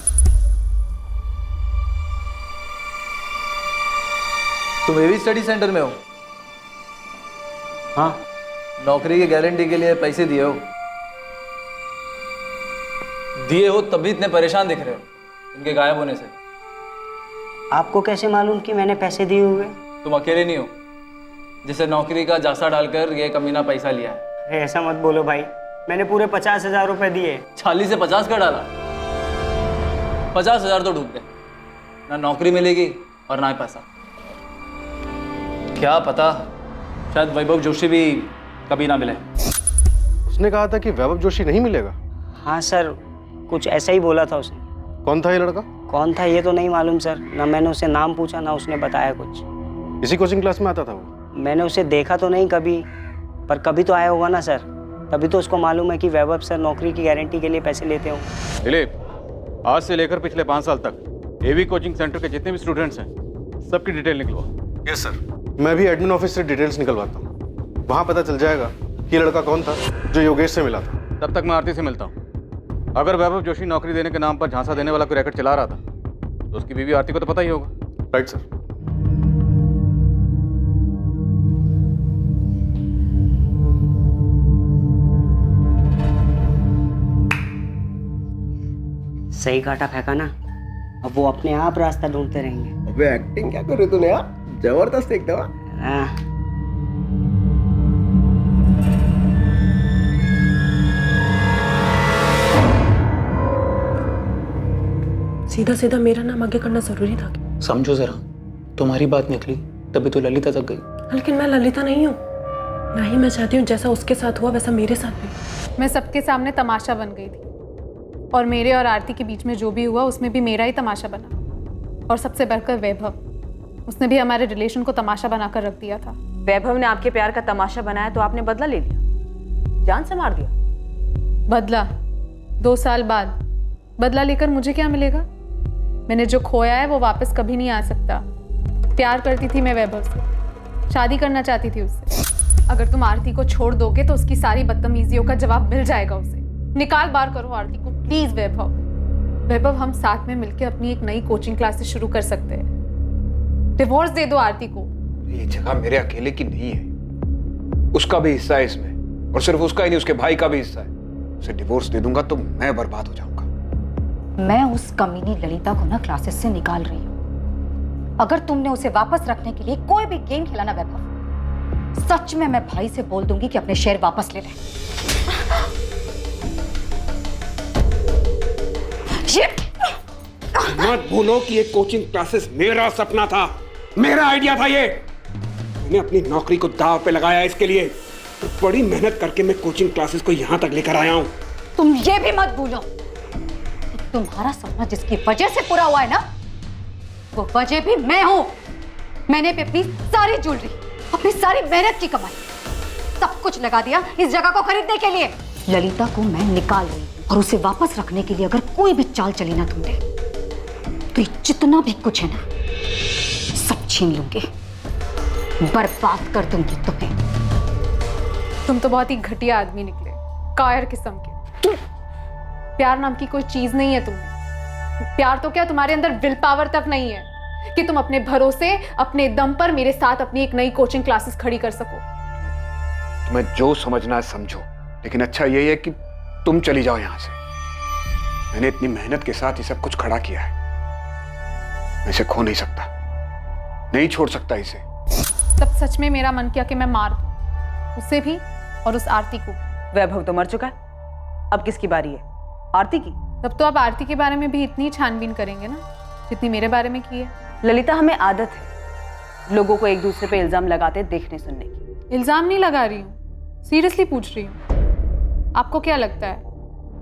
तुम एवी स्टडी सेंटर में हो? हाँ। नौकरी की गारंटी के लिए पैसे दिए हो? दिए हो तभी इतने परेशान दिख रहे हो इनके गायब होने से। आपको कैसे मालूम कि मैंने पैसे दिए हुए? तुम अकेले नहीं हो जिसे नौकरी का जासा डालकर ये कमीना पैसा लिया है। अरे ऐसा मत बोलो भाई, मैंने पूरे 50,000 रुपए दिए। 40 से 50 का डाला? 50,000 तो डूब गए, ना नौकरी मिलेगी और ना ही पैसा। क्या पता शायद वैभव जोशी भी कभी ना मिले। उसने कहा था कि वैभव जोशी नहीं मिलेगा। हाँ सर, कुछ ऐसा ही बोला था उसने। कौन था ये लड़का? कौन था ये तो नहीं मालूम सर, ना मैंने उसे नाम पूछा ना उसने बताया कुछ। इसी कोचिंग क्लास में आता था वो? मैंने उसे देखा तो नहीं कभी, पर कभी तो आया होगा ना सर, तभी तो उसको मालूम है कि वैभव सर नौकरी की गारंटी के लिए पैसे लेते हो। दिलीप, आज से लेकर पिछले 5 साल तक एवी कोचिंग सेंटर के जितने भी स्टूडेंट्स हैं सबकी डिटेल निकलवा। Yes sir. मैं भी एडमिन ऑफिस से डिटेल्स निकलवाता हूँ, वहाँ पता चल जाएगा कि लड़का कौन था जो योगेश से मिला था। तब तक मैं आरती से मिलता हूँ। अगर वैभव जोशी नौकरी देने के नाम पर झांसा देने वाला कोई रैकेट चला रहा था तो उसकी बीवी आरती को तो पता ही होगा। Right sir. सही काटा फेंका ना, अब वो अपने आप रास्ता ढूंढते रहेंगे। अबे एक्टिंग क्या कर रहे तूने यार, जबरदस्त एकदम। सीधा सीधा मेरा नाम आगे करना जरूरी था क्या? समझो जरा, तुम्हारी बात निकली तभी तो ललिता तक गई। लेकिन मैं ललिता नहीं हूँ, ना ही मैं चाहती हूँ जैसा उसके साथ हुआ वैसा मेरे साथ भी। मैं सबके सामने तमाशा बन गई थी, और मेरे और आरती के बीच में जो भी हुआ उसमें भी मेरा ही तमाशा बना। और सबसे बढ़कर वैभव, उसने भी हमारे रिलेशन को तमाशा बनाकर रख दिया था। वैभव ने आपके प्यार का तमाशा बनाया तो आपने बदला ले लिया, जान से मार दिया। बदला? 2 साल बाद बदला लेकर मुझे क्या मिलेगा? मैंने जो खोया है वो वापस कभी नहीं आ सकता। प्यार करती थी मैं वैभव से, शादी करना चाहती थी उससे। अगर तुम आरती को छोड़ दोगे तो उसकी सारी बदतमीजियों का जवाब मिल जाएगा उसे। निकाल बाहर करो आरती को प्लीज। वैभव, हम साथ में मिलकर अपनी एक नई कोचिंग क्लासेस शुरू कर सकते हैं। डिवोर्स दे दो आरती को। ये जगह मेरे अकेले की नहीं है, उसका भी हिस्सा है इसमें, और सिर्फ उसका ही नहीं उसके भाई का भी हिस्सा है। उसे डिवोर्स दे दूंगा तो मैं बर्बाद हो जाऊंगा। मैं उस कमीनी ललिता को ना क्लासेस से निकाल रही हूँ। अगर तुमने उसे वापस रखने के लिए कोई भी गेम खेला ना वैभव, सच में मैं भाई से बोल दूंगी कि अपने शेयर वापस ले ले। मत भूलो कि ये कोचिंग क्लासेस मेरा सपना था, मेरा आइडिया था। ये मैंने अपनी नौकरी को दांव पे लगाया इसके लिए, तो बड़ी मेहनत करके मैं कोचिंग क्लासेस को यहां तक लेकर आया हूं। तुम ये भी मत भूलो कि तुम्हारा सपना जिसकी वजह से पूरा हुआ है ना, वो वजह भी मैं हूं। मैंने भी अपनी सारी ज्वेलरी, अपनी सारी मेहनत की कमाई, सब कुछ लगा दिया इस जगह को खरीदने के लिए। ललिता को मैं निकाल रही हूँ और उसे वापस रखने के लिए अगर कोई भी चाल चली ना तुमने, तो ये जितना भी कुछ है ना सब छीन लूंगी, बर्बाद कर दूंगी तुम्हें। तुम तो बहुत ही घटिया आदमी निकले, कायर किस्म के। प्यार नाम की कोई चीज नहीं है तुम्हें। प्यार तो क्या, तुम्हारे अंदर विल पावर तक नहीं है कि तुम अपने भरोसे, अपने दम पर मेरे साथ अपनी एक नई कोचिंग क्लासेस खड़ी कर सको। तुम्हें जो समझना है समझो, लेकिन अच्छा यही है कि तुम चली जाओ यहां से। मैंने इतनी मेहनत के साथ ये सब कुछ खड़ा किया है, मैं इसे खो नहीं सकता, नहीं छोड़ सकता इसे। तब सच में मेरा मन किया कि मैं मार दूं, उसे भी और उस आरती को। वैभव तो मर चुका है, अब किसकी बारी है? आरती की। तब तो आप आरती के बारे में भी इतनी छानबीन करेंगे ना जितनी मेरे बारे में की है। ललिता, हमें आदत है लोगों को एक दूसरे पे इल्जाम लगाते देखने सुनने की। इल्जाम नहीं लगा रही हूँ, सीरियसली पूछ रही हूँ। आपको क्या लगता है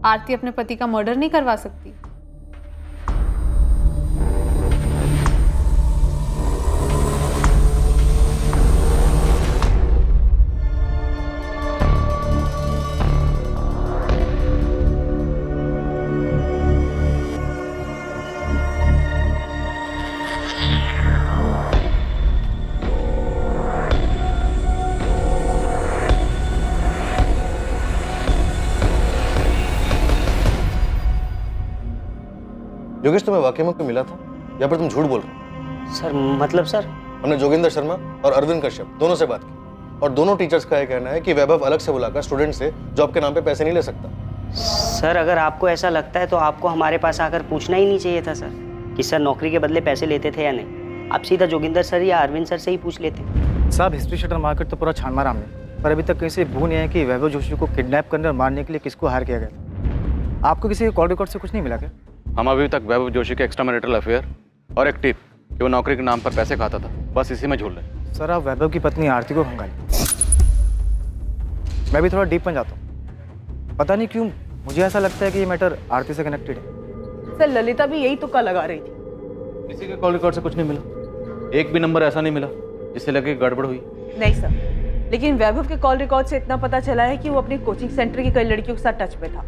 आरती अपने पति का मर्डर नहीं करवा सकती? योगेश, तुम्हें वाकई में कोई मिला था या फिर तुम झूठ बोल रहे हो? सर मतलब सर, हमने जोगिंदर शर्मा और अरविंद कश्यप दोनों से बात की और दोनों टीचर्स का यह कहना है कि वैभव अलग से बुलाकर स्टूडेंट से जॉब के नाम पे पैसे नहीं ले सकता। सर अगर आपको ऐसा लगता है तो आपको हमारे पास आकर पूछना ही नहीं चाहिए था सर कि सर नौकरी के बदले पैसे लेते थे या नहीं। आप सीधा जोगिंदर सर या अरविंद सर से ही पूछ लेते। साहब, हिस्ट्री शीटर मार्केट तो पूरा छान मारा हमने, पर अभी तक कहीं से भू नहीं है कि वैभव जोशी को किडनैप करने और मारने के लिए किसको हायर किया गया। आपको किसी कॉल रिकॉर्ड से कुछ नहीं मिला क्या? हम अभी तक वैभव जोशी के एक्स्ट्रा मैरिटल अफेयर और एक टिप कि वो नौकरी के नाम पर पैसे खाता था, बस इसी में झूल रहे। सर, आप वैभव की पत्नी आरती को खंगाली। मैं भी थोड़ा डीप में जाता हूँ। पता नहीं क्यों मुझे ऐसा लगता है कि ये मैटर आरती से कनेक्टेड है। सर ललिता भी यही तुक्का लगा रही थी। किसी के कॉल रिकॉर्ड से कुछ नहीं मिला, एक भी नंबर ऐसा नहीं मिला जिससे लगे गड़बड़ हुई। नहीं सर, लेकिन वैभव के कॉल रिकॉर्ड से इतना पता चला है कि वो अपनी कोचिंग सेंटर की कई लड़कियों के साथ टच में था,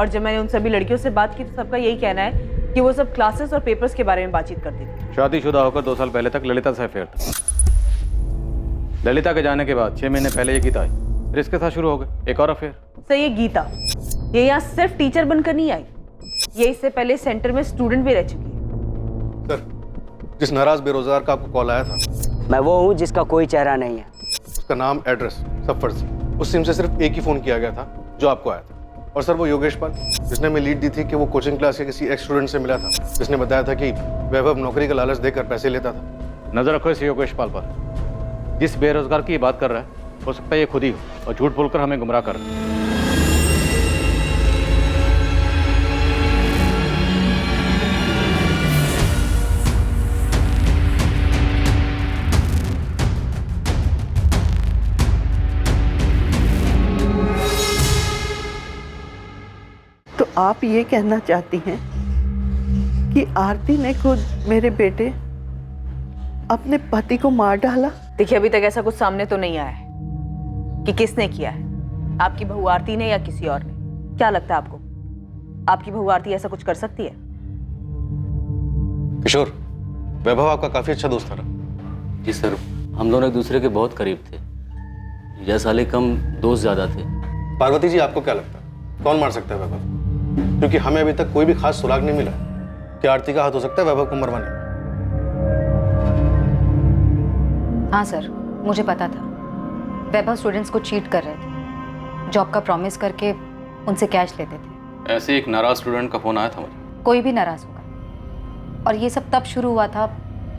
और जब मैंने उन सभी लड़कियों से बात की तो सबका यही कहना है कि वो सब क्लासेस और पेपर्स के बारे में बातचीत करती थी। शादीशुदा होकर 2 साल पहले तक ललिता से अफेयर था। ललिता के जाने के बाद 6 महीने पहले ये गीता आई, फिर इसके साथ शुरू हो गए एक और अफेयर। सर ये गीता, ये यहाँ सिर्फ टीचर बनकर नहीं आई, ये इससे पहले सेंटर में स्टूडेंट भी रह चुकी है। सर, जिस नाराज बेरोजगार का आपको कॉल आया था, मैं वो हूँ जिसका कोई चेहरा नहीं है। उसका नाम, एड्रेस सब फर्जी। उस सिम से सिर्फ एक ही फोन किया गया था जो आपको आया था, और सर वो योगेश पाल जिसने हमें लीड दी थी कि वो कोचिंग क्लास के किसी एक्स स्टूडेंट से मिला था, जिसने बताया था कि वैभव नौकरी का लालच देकर पैसे लेता था। नजर रखो इस योगेश पाल पर, जिस बेरोजगार की ये बात कर रहा है हो सकता है ये खुद ही हो और झूठ बोलकर हमें गुमराह कर रहा है। तो आप ये कहना चाहती हैं कि आरती ने खुद मेरे बेटे अपने पति को मार डाला? देखिए अभी तक ऐसा कुछ सामने तो नहीं आया है कि किसने किया है, आपकी बहू आरती ने या किसी और ने। क्या लगता है आपको, आपकी बहू आरती ऐसा कुछ कर सकती है? किशोर, वैभव आपका काफी अच्छा दोस्त था। जी सर, हम दोनों एक दूसरे के बहुत करीब थे, 10 साल कम दोस्त ज्यादा थे। पार्वती जी, आपको क्या लगता है कौन मार सकता है वैभव? क्योंकि हमें अभी तक कोई भी खास सुराग नहीं मिला कि आरती का हाथ हो सकता है वैभव को मरवाने में। हाँ सर, मुझे पता था वैभव स्टूडेंट्स को चीट कर रहे थे, जॉब का प्रॉमिस करके उनसे कैश लेते थे। ऐसे एक नाराज स्टूडेंट का फोन आया था मुझे। कोई भी नाराज होगा, और ये सब तब शुरू हुआ था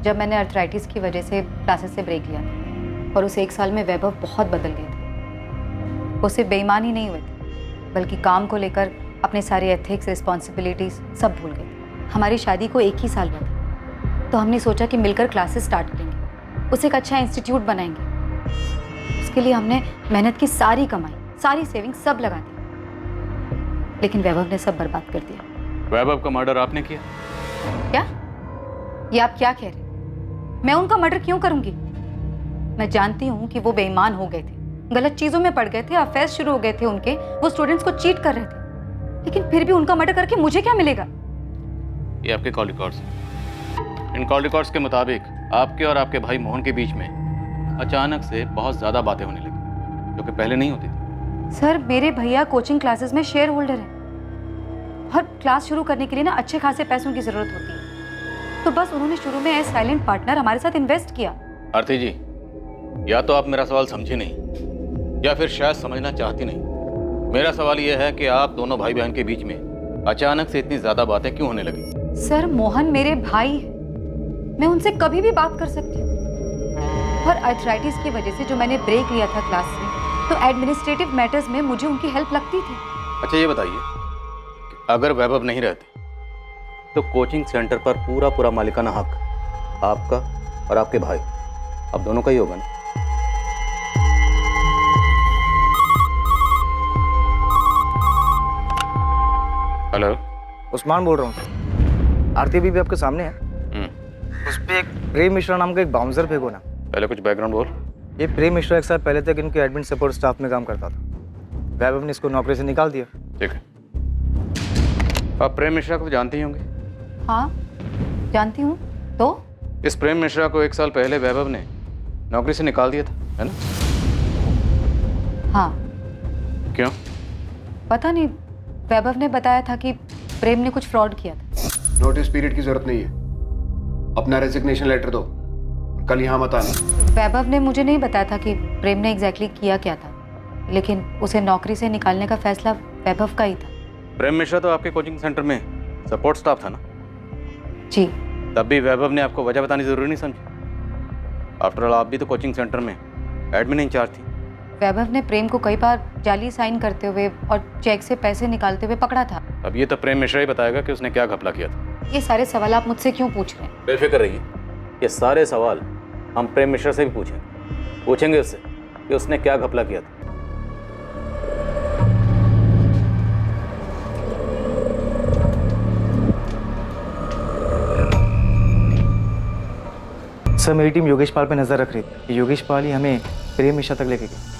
जब मैंने अर्थराइटिस की वजह से क्लासेस से ब्रेक लिया था, और उस 1 साल में वैभव बहुत बदल गए थे। वो सिर्फ बेईमान ही नहीं हुए थे, बल्कि काम को लेकर अपने सारे एथिक्स, रिस्पॉन्सिबिलिटीज सब भूल गए थे। हमारी शादी को 1 ही साल हुआ था, तो हमने सोचा कि मिलकर क्लासेस स्टार्ट करेंगे, उसे एक अच्छा इंस्टीट्यूट बनाएंगे। उसके लिए हमने मेहनत की सारी कमाई, सारी सेविंग सब लगा दी, लेकिन वैभव ने सब बर्बाद कर दिया। वैभव का मर्डर आपने किया? क्या? ये आप क्या कह रहे? मैं उनका मर्डर क्यों करूंगी? मैं जानती हूँ कि वो बेईमान हो गए थे, गलत चीजों में पड़ गए थे, अफेयर शुरू हो गए थे उनके, वो स्टूडेंट्स को चीट कर रहे थे, लेकिन फिर भी उनका मर्डर करके मुझे क्या मिलेगा? ये आपके कॉल रिकॉर्ड्स हैं। इन कॉल रिकॉर्ड्स के मुताबिक आपके और आपके भाई मोहन के बीच में अचानक से बहुत ज्यादा बातें होने लगी, जो कि पहले नहीं होती थी। सर, मेरे भैया कोचिंग क्लासेस में शेयर होल्डर हैं और क्लास शुरू करने के लिए ना अच्छे खासे पैसों की जरूरत होती है, तो बस उन्होंने शुरू में एज साइलेंट पार्टनर हमारे साथ इन्वेस्ट किया। आरती जी, या तो आप मेरा सवाल समझी नहीं या फिर शायद समझना चाहती नहीं। मेरा सवाल यह है कि आप दोनों भाई बहन के बीच में अचानक से इतनी ज्यादा बातें क्यों होने लगी? सर, मोहन मेरे भाई है, मैं उनसे कभी भी बात कर सकती हूँ, और आर्थराइटिस की वजह से जो मैंने ब्रेक लिया था क्लास में, तो एडमिनिस्ट्रेटिव मैटर्स में मुझे उनकी हेल्प लगती थी। अच्छा, ये बताइए कि अगर वैभव नहीं रहते तो कोचिंग सेंटर पर पूरा मालिकाना हक आपका और आपके भाई, आप दोनों का ही होगा ना? हेलो, उस्मान बोल रहा हूँ। आरती भी आपके सामने है। उस पे एक प्रेम मिश्रा नाम का एक बाउंसर फेंको ना। पहले कुछ बैकग्राउंड बोल। ये प्रेम मिश्रा एक साल पहले तक इनके एडमिन सपोर्ट स्टाफ में काम करता था। वैभव ने इसको नौकरी से निकाल दिया। ठीक है, आप प्रेम मिश्रा को तो जानते ही होंगे। हाँ, जानती हूँ। तो इस प्रेम मिश्रा को एक साल पहले वैभव ने नौकरी से निकाल दिया था, है ना? हाँ। क्यों? पता नहीं, वैभव ने बताया था कि प्रेम ने कुछ फ्रॉड किया था। नोटिस पीरियड की जरूरत नहीं है, अपना रेजिग्नेशन लेटर दो, कल यहाँ मत आना। वैभव ने मुझे नहीं बताया था कि प्रेम ने एग्जैक्टली किया क्या था, लेकिन उसे नौकरी से निकालने का फैसला वैभव का ही था। प्रेम मिश्रा तो आपके कोचिंग सेंटर में सपोर्ट स्टाफ था ना? जी। तब भी वैभव ने आपको वजह बतानी जरूरी नहीं समझी? आफ्टर ऑल आप भी तो कोचिंग सेंटर में एडमिन इंचार्ज थी। वैभव ने प्रेम को कई बार जाली साइन करते हुए और चेक से पैसे निकालते हुए पकड़ा था। अब ये तो प्रेम मिश्रा ही बताएगा कि उसने क्या घपला किया था। ये सारे सवाल आप मुझसे क्यों पूछ रहे हैं? बेफिक्र रहिए, ये सारे सवाल हम प्रेम मिश्रा से भी पूछेंगे उससे कि उसने क्या घपला किया था। सर, मेरी टीम योगेश पाल पे नजर रख रही थी। योगेश पाल ही हमें प्रेम मिश्रा तक लेके गए।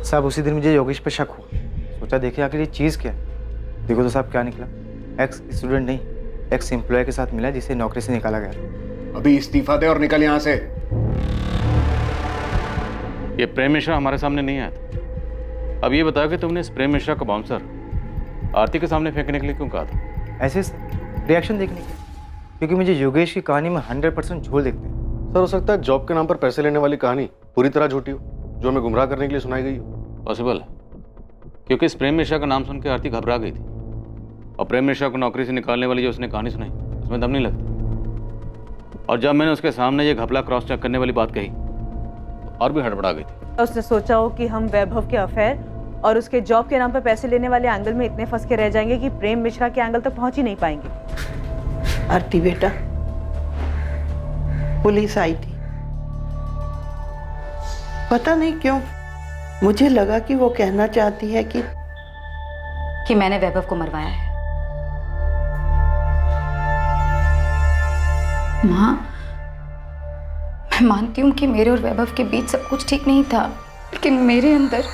साहब, उसी दिन मुझे योगेश पे शक हुआ। सोचा देखे आखिर ये चीज़ क्या है। देखो तो साहब क्या निकला। एक्स स्टूडेंट नहीं, एक्स एम्प्लॉय के साथ मिला जिसे नौकरी से निकाला गया। अभी इस्तीफा दे और निकल यहाँ से। ये प्रेम मिश्रा हमारे सामने नहीं आया था। अब ये बताओ कि तुमने इस प्रेम मिश्रा का बाउंसर आरती के सामने फेंकने के लिए क्यों कहा था? ऐसे रिएक्शन देखने के लिए, क्योंकि मुझे योगेश की कहानी में 100% झोल देखते हैं। सर, हो सकता है जॉब के नाम पर पैसे लेने वाली कहानी पूरी तरह झूठी हो, जो हमें गुमराह करने के लिए सुनाई गई हो। पॉसिबल है, क्योंकि इस प्रेम मिश्रा का नाम सुन के आरती घबरा गई थी, और प्रेम मिश्रा को नौकरी से निकालने वाली जो उसने कहानी सुनाई उसमें दम नहीं लगती। और जब मैंने उसके सामने ये घपला क्रॉस चेक करने वाली बात कही तो और भी हड़बड़ा गई थी। उसने सोचा हो कि हम वैभव के अफेयर और उसके जॉब के नाम पर पैसे लेने वाले एंगल में इतने फंस के रह जाएंगे कि प्रेम मिश्रा के एंगल तक पहुंच ही नहीं पाएंगे। आरती बेटा, पुलिस आई थी। पता नहीं क्यों मुझे लगा कि वो कहना चाहती है कि मैंने वैभव को मरवाया है। माँ, मैं मानती हूँ कि मेरे और वैभव के बीच सब कुछ ठीक नहीं था, लेकिन मेरे अंदर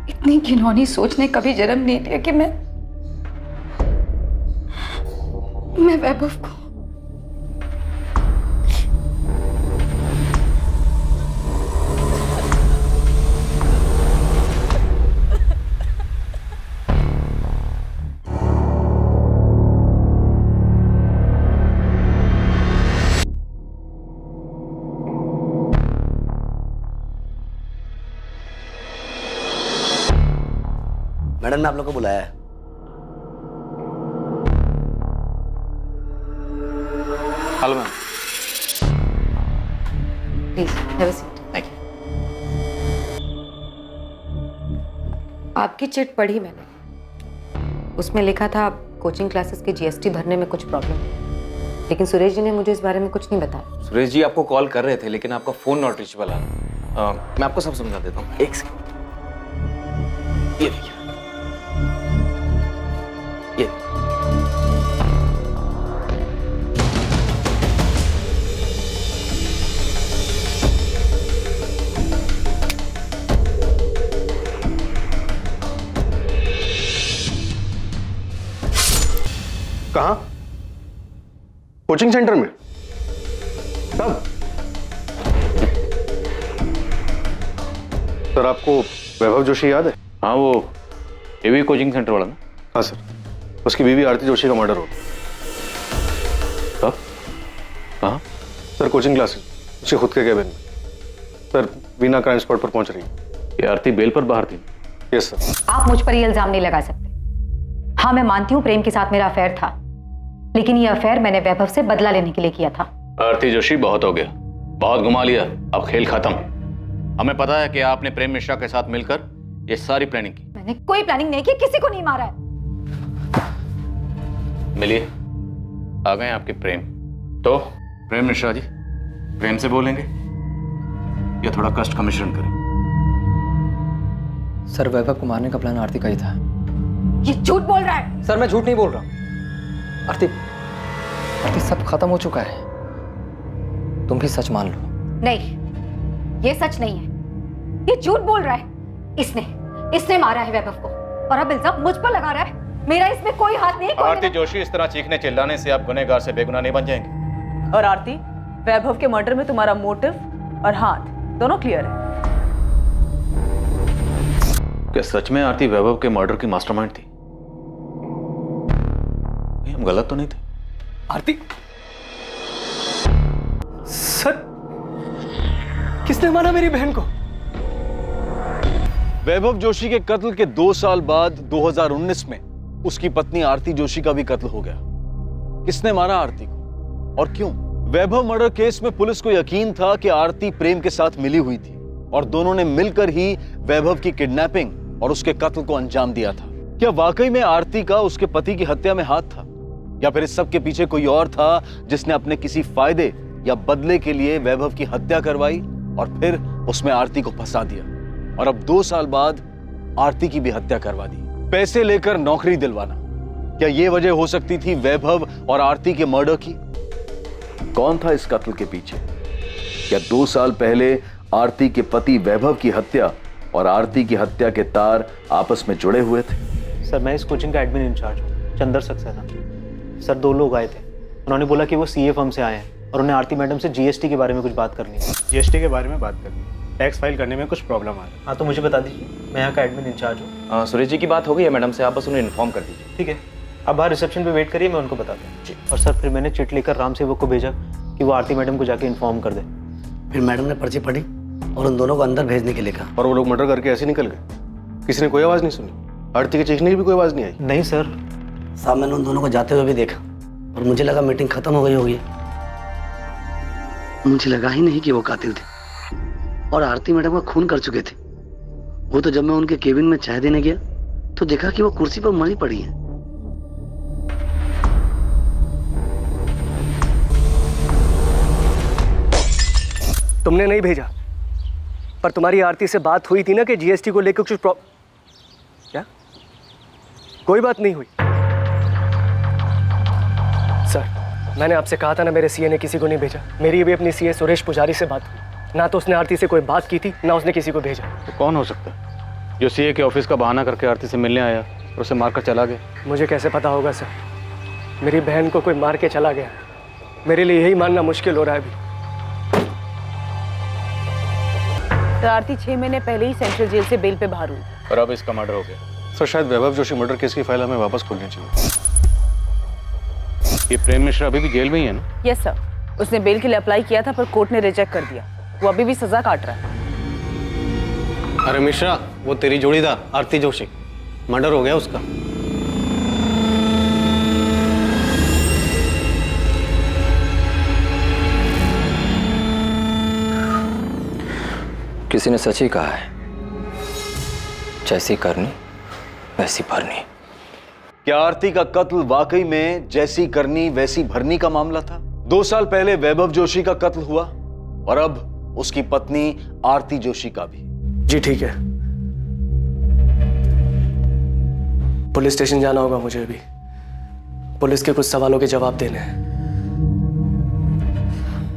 इतनी घिनौनी सोच ने कभी जन्म नहीं दिया कि मैं वैभव को मैडम ने आप लोग को बुलाया है। Hello ma'am. Please have a seat. आपकी चिट पढ़ी मैंने, उसमें लिखा था कोचिंग क्लासेस के जीएसटी भरने में कुछ प्रॉब्लम है, लेकिन सुरेश जी ने मुझे इस बारे में कुछ नहीं बताया। सुरेश जी आपको कॉल कर रहे थे, लेकिन आपका फोन नॉट रीचेबल आ रहा। मैं आपको सब समझा देता हूँ, एक सेकंड। ये देखिए, ये कहाँ? कोचिंग सेंटर में? कब? सर आपको वैभव जोशी याद है? हाँ, वो एवी कोचिंग सेंटर वाला ना? हाँ सर, उसकी बीवी आरती जोशी का मर्डर हो गया। कब? कहाँ? सर कोचिंग क्लासेस, उसके खुद के केबिन में। सर वीना क्राइम स्पॉट पर पहुंच रही है। ये आरती बेल पर बाहर थी? Yes sir. आप मुझ पर ये इल्जाम नहीं लगा सकते। हाँ, मैं मानती हूँ प्रेम के साथ मेरा अफेयर था, लेकिन ये अफेयर मैंने वैभव से बदला लेने के लिए किया था। आरती जोशी, बहुत हो गया, बहुत घुमा लिया, अब खेल खत्म। हमें पता है कि आपने प्रेम मिश्रा के साथ मिलकर ये सारी प्लानिंग की। मैंने कोई प्लानिंग नहीं की, किसी को नहीं मारा है। मिलिए, आ गए आपके प्रेम। तो प्रेम मिश्रा जी, प्रेम से बोलेंगे या थोड़ा कष्ट का मिश्रण करें? सर, वैभव को मारने का प्लान आरती का ही था। ये झूठ बोल रहा है। सर मैं झूठ नहीं बोल रहा। आरती, आरती सब खत्म हो चुका है, तुम भी सच मान लो। नहीं, ये सच नहीं है, ये झूठ बोल रहा है। इसने मारा है वैभव को और अब इल्जाम मुझ पर लगा रहा है। मेरा इसमें कोई हाथ नहीं। आरती जोशी, इस तरह चीखने चिल्लाने से आप गुनहगार से बेगुनाह नहीं बन जाएंगे। और आरती, वैभव के मर्डर में तुम्हारा मोटिव और हाथ दोनों क्लियर है। क्या सच में आरती वैभव के मर्डर की मास्टरमाइंड थी? हम गलत तो नहीं थे? आरती, सर किसने मारा मेरी बहन को? वैभव जोशी के कत्ल के 2 साल बाद 2019 में उसकी पत्नी आरती जोशी का भी कत्ल हो गया। किसने मारा आरती को और क्यों? वैभव मर्डर केस में पुलिस को यकीन था कि आरती प्रेम के साथ मिली हुई थी और दोनों ने मिलकर ही वैभव की किडनैपिंग और उसके कत्ल को अंजाम दिया था। क्या वाकई में आरती का उसके पति की हत्या में हाथ था, या फिर इस सब के पीछे कोई और था जिसने अपने किसी फायदे या बदले के लिए वैभव की हत्या करवाई और फिर उसमें आरती को फंसा दिया और अब 2 साल बाद आरती की भी हत्या करवा दी, पैसे लेकर नौकरी दिलवाना? क्या यह वजह हो सकती थी वैभव और आरती के मर्डर की? कौन था इस कत्ल के पीछे? क्या 2 साल पहले आरती के पति वैभव की हत्या और आरती की हत्या के तार आपस में जुड़े हुए थे? सर मैं इस कोचिंग का एडमिन इंचार्ज हूँ, चंदर सक्सेना। सर 2 लोग आए थे, उन्होंने बोला कि वो सीए फर्म से आए हैं और उन्हें आरती मैडम से जीएसटी के बारे में कुछ बात करनी है। जीएसटी के बारे में बात करनी है, टैक्स फाइल करने में कुछ प्रॉब्लम आ रहा है। हाँ तो मुझे बता दीजिए, मैं यहाँ का एडमिन इंचार्ज हूँ। सुरेश जी की बात हो गई है मैडम से, आप बस उन्हें इन्फॉर्म कर दीजिए। ठीक है, आप बाहर रिसेप्शन पे वेट करिए, मैं उनको बताता हूँ। और सर फिर मैंने चिट लेकर राम सेवक को भेजा कि वो आरती मैडम को जाके इन्फॉर्म कर दे। फिर मैडम ने पर्ची पढ़ी और उन दोनों को अंदर भेजने के लिए कहा। और वो लोग मर्डर करके ऐसे निकल गए? किसी ने कोई आवाज नहीं सुनी? आरती के चीखने की भी कोई आवाज नहीं आई? नहीं सर, साहब मैंने उन दोनों को जाते हुए भी देखा और मुझे लगा मीटिंग खत्म हो गई होगी। मुझे लगा ही नहीं कि वो कातिल थे और आरती मैडम का खून कर चुके थे। वो तो जब मैं उनके केबिन में चाय देने गया तो देखा कि वो कुर्सी पर मरी पड़ी है। तुमने नहीं भेजा, पर तुम्हारी आरती से बात हुई थी ना कि जीएसटी को लेकर कुछ क्या? कोई बात नहीं हुई। सर मैंने आपसे कहा था ना, मेरे सीए ने किसी को नहीं भेजा। मेरी भी अपनी सीए सुरेश पुजारी से बात हुई, ना तो उसने आरती से कोई बात की थी ना उसने किसी को भेजा। तो कौन हो सकता है जो सीए के ऑफिस का बहाना करके आरती से मिलने आया और उसे मारकर चला गया? मुझे कैसे पता होगा सर? मेरी बहन को कोई मार के चला गया, मेरे लिए यही मानना मुश्किल हो रहा है अभी। तो आरती 6 महीने पहले ही सेंट्रल जेल से बेल पे बाहर हुई और अब इसका मर्डर हो गया। सर शायद वैभव जोशी मर्डर केस की फाइल हमें वापस खोलनी चाहिए। ये प्रेम मिश्रा अभी भी जेल में ही है ना? यस सर, उसने बेल के लिए अप्लाई किया था पर कोर्ट ने रिजेक्ट कर दिया। वो अभी भी सजा काट रहा है। अरे मिश्रा, वो तेरी जोड़ीदार आरती जोशी, मर्डर हो गया उसका। किसी ने सच ही कहा है, जैसी करनी वैसी भरनी। क्या आरती का कत्ल वाकई में जैसी करनी वैसी भरनी का मामला था? 2 साल पहले वैभव जोशी का कत्ल हुआ और अब उसकी पत्नी आरती जोशी का भी। जी ठीक है, पुलिस स्टेशन जाना होगा मुझे अभी। पुलिस के कुछ सवालों के जवाब देने हैं।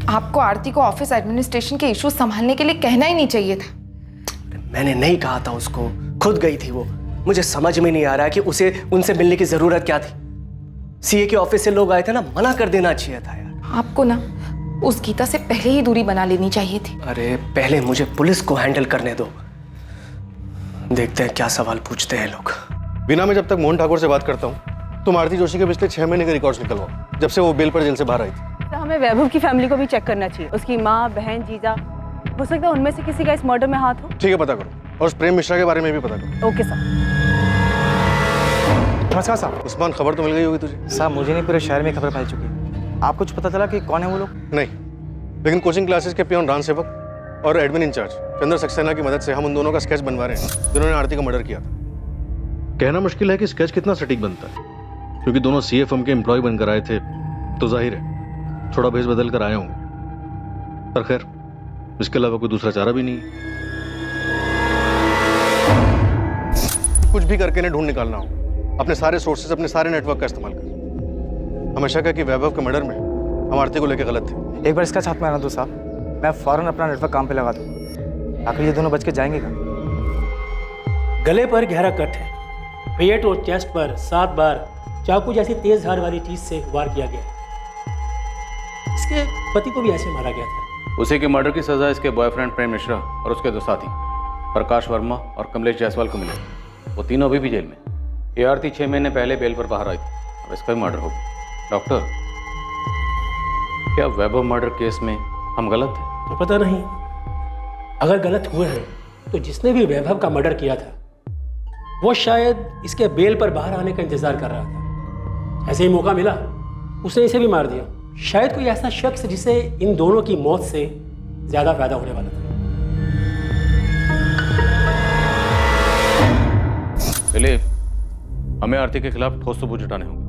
आपको आरती को ऑफिस एडमिनिस्ट्रेशन के इश्यूज संभालने के लिए कहना ही नहीं चाहिए था। मैंने नहीं कहा था उसको, खुद गई थी वो। मुझे समझ में नहीं आ रहा कि उसे उनसे मिलने की जरूरत क्या थी। सीए के ऑफिस से लोग आए थे ना, मना कर देना चाहिए था यार। आपको ना उस गीता से पहले ही दूरी बना लेनी चाहिए थी। अरे पहले मुझे पुलिस को हैंडल करने दो, देखते हैं क्या सवाल पूछते हैं लोग। बिना मैं जब तक मोहन ठाकुर से बात करता हूँ तुम आरती जोशी के पिछले 6 महीने के रिकॉर्ड्स निकलवाओ, जब से वो बेल पर जेल से बाहर आई थी। तो हमें वैभव की फैमिली को भी चेक करना चाहिए। उसकी माँ, बहन, जीजा, हो सकता है उनमें से किसी का इस मर्डर में हाथ हो। ठीक है, पता करो। और उस प्रेम मिश्रा के बारे में भी पता करो। Okay sir. नमस्कार साहब। उस्मान, खबर तो मिल गई होगी तुझे? साहब मुझे नहीं, पूरे शहर में खबर फैल चुकी है। आपको कुछ पता चला कि कौन है वो लोग? नहीं, लेकिन कोचिंग क्लासेस के पियोन रान सेवक और एडमिन इंचार्ज चंद्र सक्सेना की मदद से हम उन दोनों का स्केच बनवा रहे हैं जिन्होंने आरती का मर्डर किया था। कहना मुश्किल है कि स्केच कितना सटीक बनता है, क्योंकि दोनों सीए फर्म के एम्प्लॉय बनकर आए थे, तो जाहिर है थोड़ा भेस बदल कर आए होंगे। पर खैर, इसके अलावा कोई दूसरा चारा भी नहीं है। कुछ भी करके इन्हें ढूंढ निकालना हो, अपने सारे सोर्सेज, अपने सारे नेटवर्क का इस्तेमाल कर। हमेशा कहा कि वैभव के मर्डर में हम आरती को लेकर गलत थे। एक बार इसका छाप में आना दो साहब, मैं फौरन अपना नेटवर्क काम पे लगा दूंगा। आखिर ये दोनों बच के जाएंगे कहाँ? गले पर गहरा कट है, पेट और चेस्ट पर 7 बार चाकू जैसी तेज धार वाली चीज से वार किया गया। इसके पति को भी ऐसे मारा गया था। उसी के मर्डर की सजा इसके बॉयफ्रेंड प्रेम मिश्रा और उसके 2 साथी प्रकाश वर्मा और कमलेश जायसवाल को मिले। वो तीनों अभी भी जेल में। ये आरती 6 महीने पहले बेल पर बाहर आई थी, अब इसका भी मर्डर हो गया। डॉक्टर, क्या वैभव मर्डर केस में हम गलत थे? तो पता नहीं, अगर गलत हुए हैं तो जिसने भी वैभव का मर्डर किया था वो शायद इसके बेल पर बाहर आने का इंतजार कर रहा था। ऐसे ही मौका मिला उसने इसे भी मार दिया। शायद कोई ऐसा शख्स जिसे इन दोनों की मौत से ज्यादा फायदा होने वाला था। दिलीप, हमें आरती के खिलाफ ठोस सबूत जुटाने होंगे।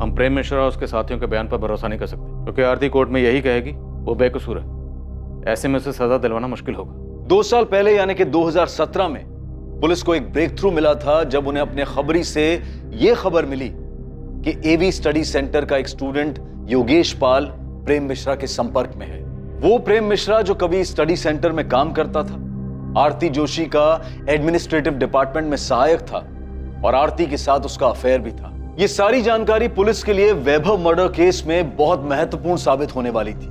हम प्रेम मिश्रा और उसके साथियों के बयान पर भरोसा नहीं कर सकते, क्योंकि आरती कोर्ट में यही कहेगी वो बेकसूर है। ऐसे में उसे सजा दिलवाना मुश्किल होगा। 2 साल पहले यानी कि 2017 में पुलिस को एक ब्रेक थ्रू मिला था, जब उन्हें अपने खबरी से यह खबर मिली कि एवी स्टडी सेंटर का एक स्टूडेंट योगेश पाल प्रेम मिश्रा के संपर्क में है। वो प्रेम मिश्रा जो कभी स्टडी सेंटर में काम करता था, आरती जोशी का एडमिनिस्ट्रेटिव डिपार्टमेंट में सहायक था और आरती के साथ उसका अफेयर भी था। ये सारी जानकारी पुलिस के लिए वैभव मर्डर केस में बहुत महत्वपूर्ण साबित होने वाली थी।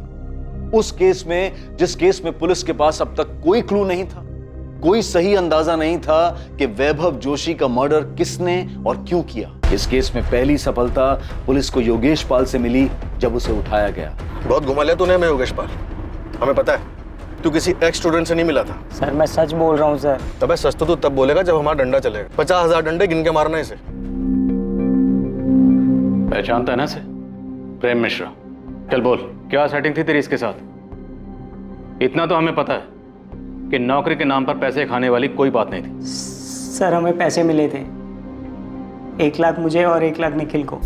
उस केस में, जिस केस में पुलिस के पास अब तक कोई क्लू नहीं था, कोई सही अंदाजा नहीं था कि वैभव जोशी का मर्डर किसने और क्यों किया। इस केस में पहली सफलता पुलिस को योगेश पाल से मिली जब उसे उठाया गया। बहुत घुमा लिया तूने हमें योगेश पाल। हमें पता है तू किसी एक्स स्टूडेंट से नहीं मिला था। सर मैं सच बोल रहा हूँ सर। तबे सच तो तू तब बोलेगा जब हमारा डंडा चलेगा। 50,000 डंडे गिन के मारना इसे। पहचानता है ना इसे? प्रेम मिश्रा। चल बोल, क्या सेटिंग थी तेरी इसके साथ? इतना तो हमें पता है कि नौकरी के नाम पर पैसे खाने वाली कोई बात नहीं थी। सर हमें पैसे मिले थे, 1 लाख मुझे और 1 लाख निखिल को।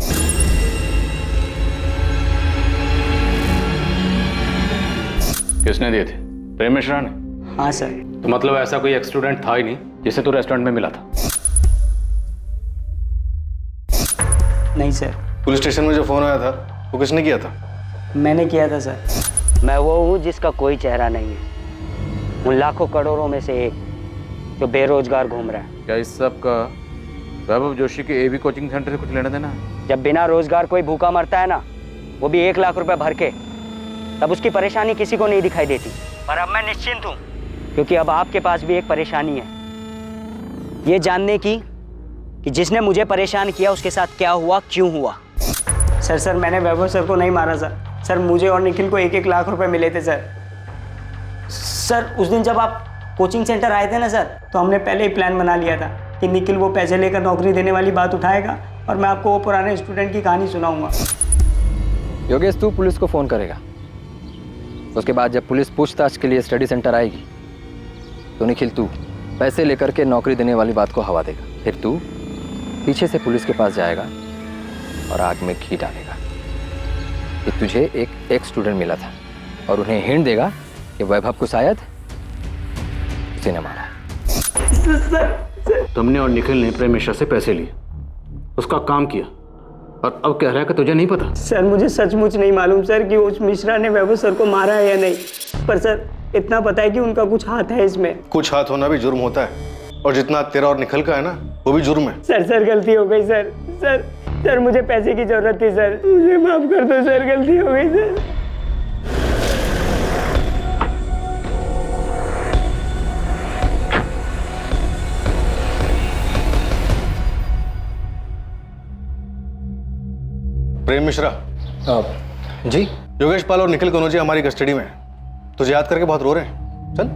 किसने दिए थे? प्रेम मिश्रा ने? हाँ सर। तो मतलब ऐसा कोई एक्स स्टूडेंट था ही नहीं जिसे तू रेस्टोरेंट में मिला था? नहीं सर। पुलिस स्टेशन में जो फोन आया था वो किसने किया था? मैंने किया था सर। मैं वो हूँ जिसका कोई चेहरा नहीं है, उन लाखों करोड़ों में से एक जो बेरोजगार घूम रहा है। क्या इस सब का वैभव जोशी के एवी कोचिंग सेंटर से कुछ लेना देना है? जब बिना रोजगार कोई भूखा मरता है ना, वो भी 1 लाख रुपए भर के, तब उसकी परेशानी किसी को नहीं दिखाई देती। पर अब मैं निश्चिंत हूँ, क्योंकि अब आपके पास भी एक परेशानी है, ये जानने की कि जिसने मुझे परेशान किया उसके साथ क्या हुआ, क्यों हुआ। सर मैंने वैभव सर को नहीं मारा सर। मुझे और निखिल को 1-1 लाख रुपए मिले थे सर। उस दिन जब आप कोचिंग सेंटर आए थे ना सर, तो हमने पहले ही प्लान बना लिया था कि निखिल वो पैसे लेकर नौकरी देने वाली बात उठाएगा और मैं आपको वो पुराने स्टूडेंट की कहानी सुनाऊंगा। योगेश, तू पुलिस को फ़ोन करेगा। उसके बाद जब पुलिस पूछताछ के लिए स्टडी सेंटर आएगी तो निखिल तू पैसे लेकर के नौकरी देने वाली बात को हवा देगा। फिर तू पीछे से पुलिस के पास जाएगा और आग में घी डालेगा कि तुझे एक स्टूडेंट मिला था और उन्हें हिंट देगा कि वैभव को शायद उसी ने मारा। तुमने और निखिल ने प्रेम मिश्रा से पैसे लिए, उसका काम किया, और अब कह रहा है कि तुझे नहीं पता। सर मुझे सचमुच नहीं मालूम सर कि उस मिश्रा ने वैभव सर को मारा है या नहीं, पर सर इतना पता है कि उनका कुछ हाथ है इसमें। कुछ हाथ होना भी जुर्म होता है, और जितना तेरा और निखिल का है ना, वो भी जुर्म है। सर गलती हो गई सर। सर मुझे पैसे की जरूरत थी सर, मुझे माफ कर दो सर, गलती हो गई सर। प्रेम मिश्रा। जी। योगेश पाल और निखिल कनौजिया हमारी कस्टडी में है। तुझे याद करके बहुत रो रहे हैं। चल।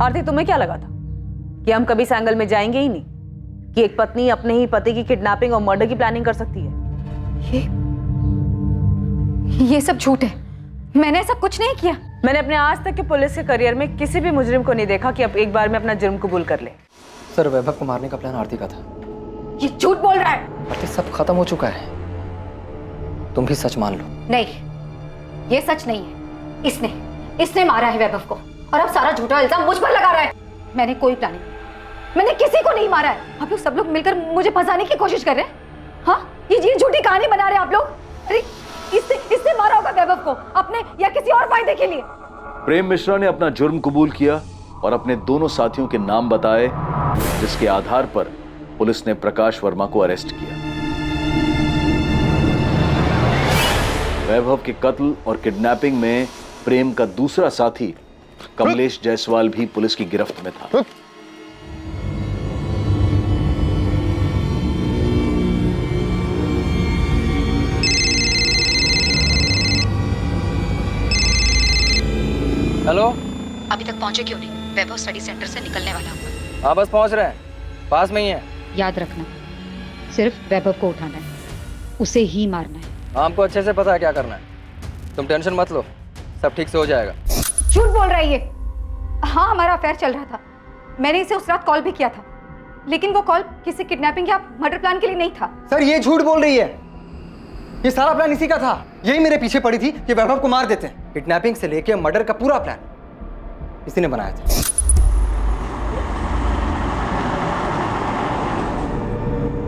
आरती, तुम्हें क्या लगा था कि हम कभी इस एंगल में जाएंगे ही नहीं, कि एक पत्नी अपने ही पति की किडनैपिंग और मर्डर की प्लानिंग कर सकती है? ये सब झूठ है, मैंने ऐसा कुछ नहीं किया। मैंने अपने आज तक के पुलिस के करियर में किसी भी मुजरिम को नहीं देखा कि अब एक बार में अपना जुर्म कबूल कर ले। सर वैभव को मारने का प्लान आरती का था। ये झूठ बोल रहा है। आरती सब खत्म हो चुका है, तुम भी सच मान लो। नहीं, ये सच नहीं है। इसने मारा है वैभव को, और अब सारा झूठा इल्जाम मुझ पर लगा रहा है। मैंने कोई प्लानिंग, मैंने किसी को नहीं मारा है। आप लोग सब लोग मिलकर मुझे फंसाने की कोशिश कर रहे हैं। हाँ, ये झूठी कहानी बना रहे हैं आप लोग। अरे इसने मारा होगा वैभव को अपने या किसी और फायदे के लिए। प्रेम मिश्रा ने अपना जुर्म कबूल किया और अपने दोनों साथियों के नाम बताए, जिसके आधार पर पुलिस ने प्रकाश वर्मा को अरेस्ट किया। वैभव के कत्ल और किडनैपिंग में प्रेम का दूसरा साथी कमलेश जायसवाल भी पुलिस की गिरफ्त में था। हेलो। अभी तक पहुंचे क्यों नहीं? वैभव स्टडी सेंटर से निकलने वाला होगा। हाँ बस पहुंच रहे हैं, पास में ही है। याद रखना, सिर्फ वैभव को उठाना है, उसे ही मारना है। हमको अच्छे से पता है क्या करना है, तुम टेंशन मत लो, सब ठीक से हो जाएगा। झूठ बोल रहा है ये। हाँ, हमारा अफेयर चल रहा था, मैंने इसे उस रात कॉल भी किया था, लेकिन वो कॉल किसी किडनैपिंग या मर्डर प्लान के लिए नहीं था। सर ये झूठ बोल रही है, ये सारा प्लान इसी का था। यही मेरे पीछे पड़ी थी कि वैभव को मार देते हैं। किडनैपिंग से लेके मर्डर का पूरा प्लान इसी ने बनाया था।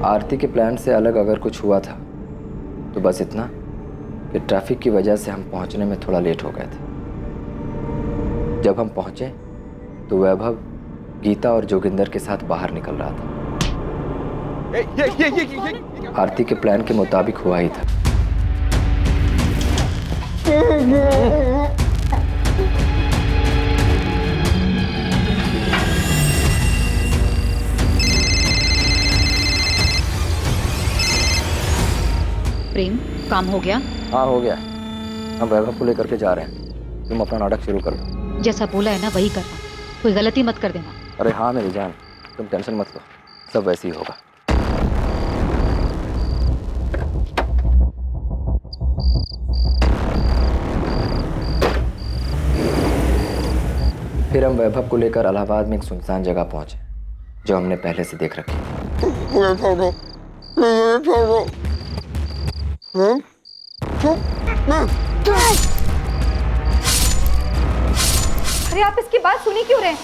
आरती के प्लान से अलग अगर कुछ हुआ था तो बस इतना कि ट्रैफिक की वजह से हम पहुंचने में थोड़ा लेट हो गए थे। जब हम पहुंचे तो वैभव गीता और जोगिंदर के साथ बाहर निकल रहा था। आरती के प्लान के मुताबिक हुआ ही था। प्रेम, काम हो गया? हाँ हो गया, हम वैभव को लेकर के जा रहे हैं, तुम अपना नाटक शुरू कर दो। जैसा बोला है ना वही करना, कोई गलती मत कर देना। अरे हाँ मेरी जान, तुम टेंशन मत लो, सब वैसे ही होगा। फिर हम वैभव को लेकर इलाहाबाद में एक सुनसान जगह पहुंचे जो हमने पहले से देख रखी। अरे आप इसकी बात सुनी क्यों रहे हैं?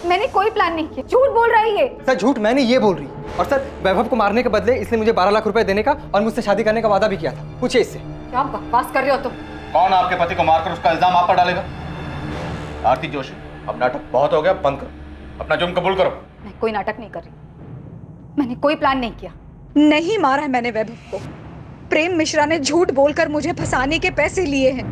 मैंने कोई प्लान नहीं किया, झूठ बोल रहा है ये। सर झूठ मैंने ये बोल रही, और सर वैभव को मारने के बदले इसने मुझे 12 लाख रुपए देने का और मुझसे शादी करने का वादा भी किया था। पूछिए इससे। क्या बकवास कर रहे हो तुम? कौन आपके पति को मारकर उसका इल्जाम आप पर डालेगा? आरती जोशी, अब नाटक बहुत हो गया, बंद करो, अपना जुर्म कबूल करो। मैं कोई नाटक नहीं कर रही, मैंने कोई प्लान नहीं किया। नहीं मारा है मैंने वैभव को। प्रेम मिश्रा ने झूठ बोलकर मुझे फंसाने के पैसे लिए हैं।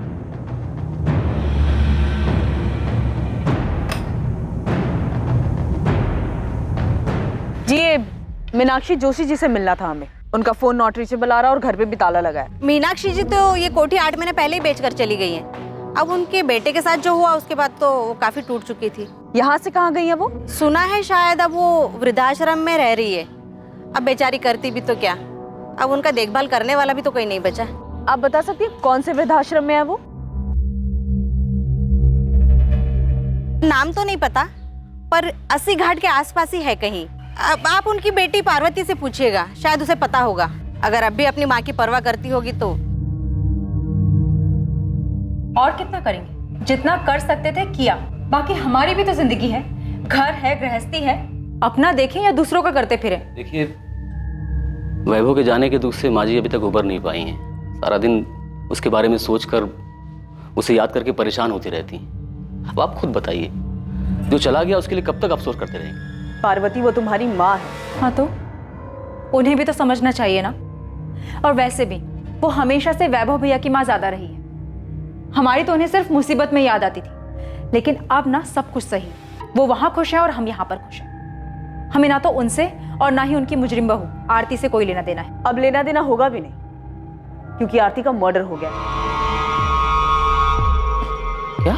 जी, ये मीनाक्षी जोशी जी से मिलना था हमें। उनका फोन नॉट रीचेबल आ रहा और घर पे भी ताला लगा है। मीनाक्षी जी तो ये कोठी 8 महीने पहले ही बेचकर चली गई हैं। अब उनके बेटे के साथ जो हुआ उसके बाद तो वो काफी टूट चुकी थी। यहाँ से कहाँ गई है वो? सुना है शायद अब वो वृद्धाश्रम में रह रही है। अब बेचारी करती भी तो क्या, अब उनका देखभाल करने वाला भी तो कोई नहीं बचा। आप बता सकती हैं कौन से वृद्धाश्रम में है वो? नाम तो नहीं पता, पर 80 घाट के आसपास ही है कहीं। अब आप उनकी बेटी पार्वती से पूछिएगा, शायद उसे पता होगा। अगर अब भी अपनी माँ की परवाह करती होगी तो। और कितना करेंगे? जितना कर सकते थे किया। बाकी हमारी भी तो जिंदगी है, घर है, गृहस्थी है। अपना देखें या दूसरों का करते फिरे। देखिए, वैभव के जाने के दुख से माँ जी अभी तक उबर नहीं पाई हैं। सारा दिन उसके बारे में सोचकर, उसे याद करके परेशान होती रहती हैं। अब आप खुद बताइए, जो चला गया उसके लिए कब तक अफसोस करते रहेंगे? पार्वती, वो तुम्हारी माँ है। हाँ तो उन्हें भी तो समझना चाहिए ना। और वैसे भी वो हमेशा से वैभव भैया की माँ ज्यादा रही है। हमारी तो उन्हें सिर्फ मुसीबत में याद आती थी, लेकिन अब ना सब कुछ सही है। वो वहां खुश है और हम यहाँ पर खुश हैं। हमें ना तो उनसे और ना ही उनकी मुजरिम बहू आरती से कोई लेना देना है। अब लेना देना होगा भी नहीं, क्योंकि आरती का मर्डर हो गया। क्या?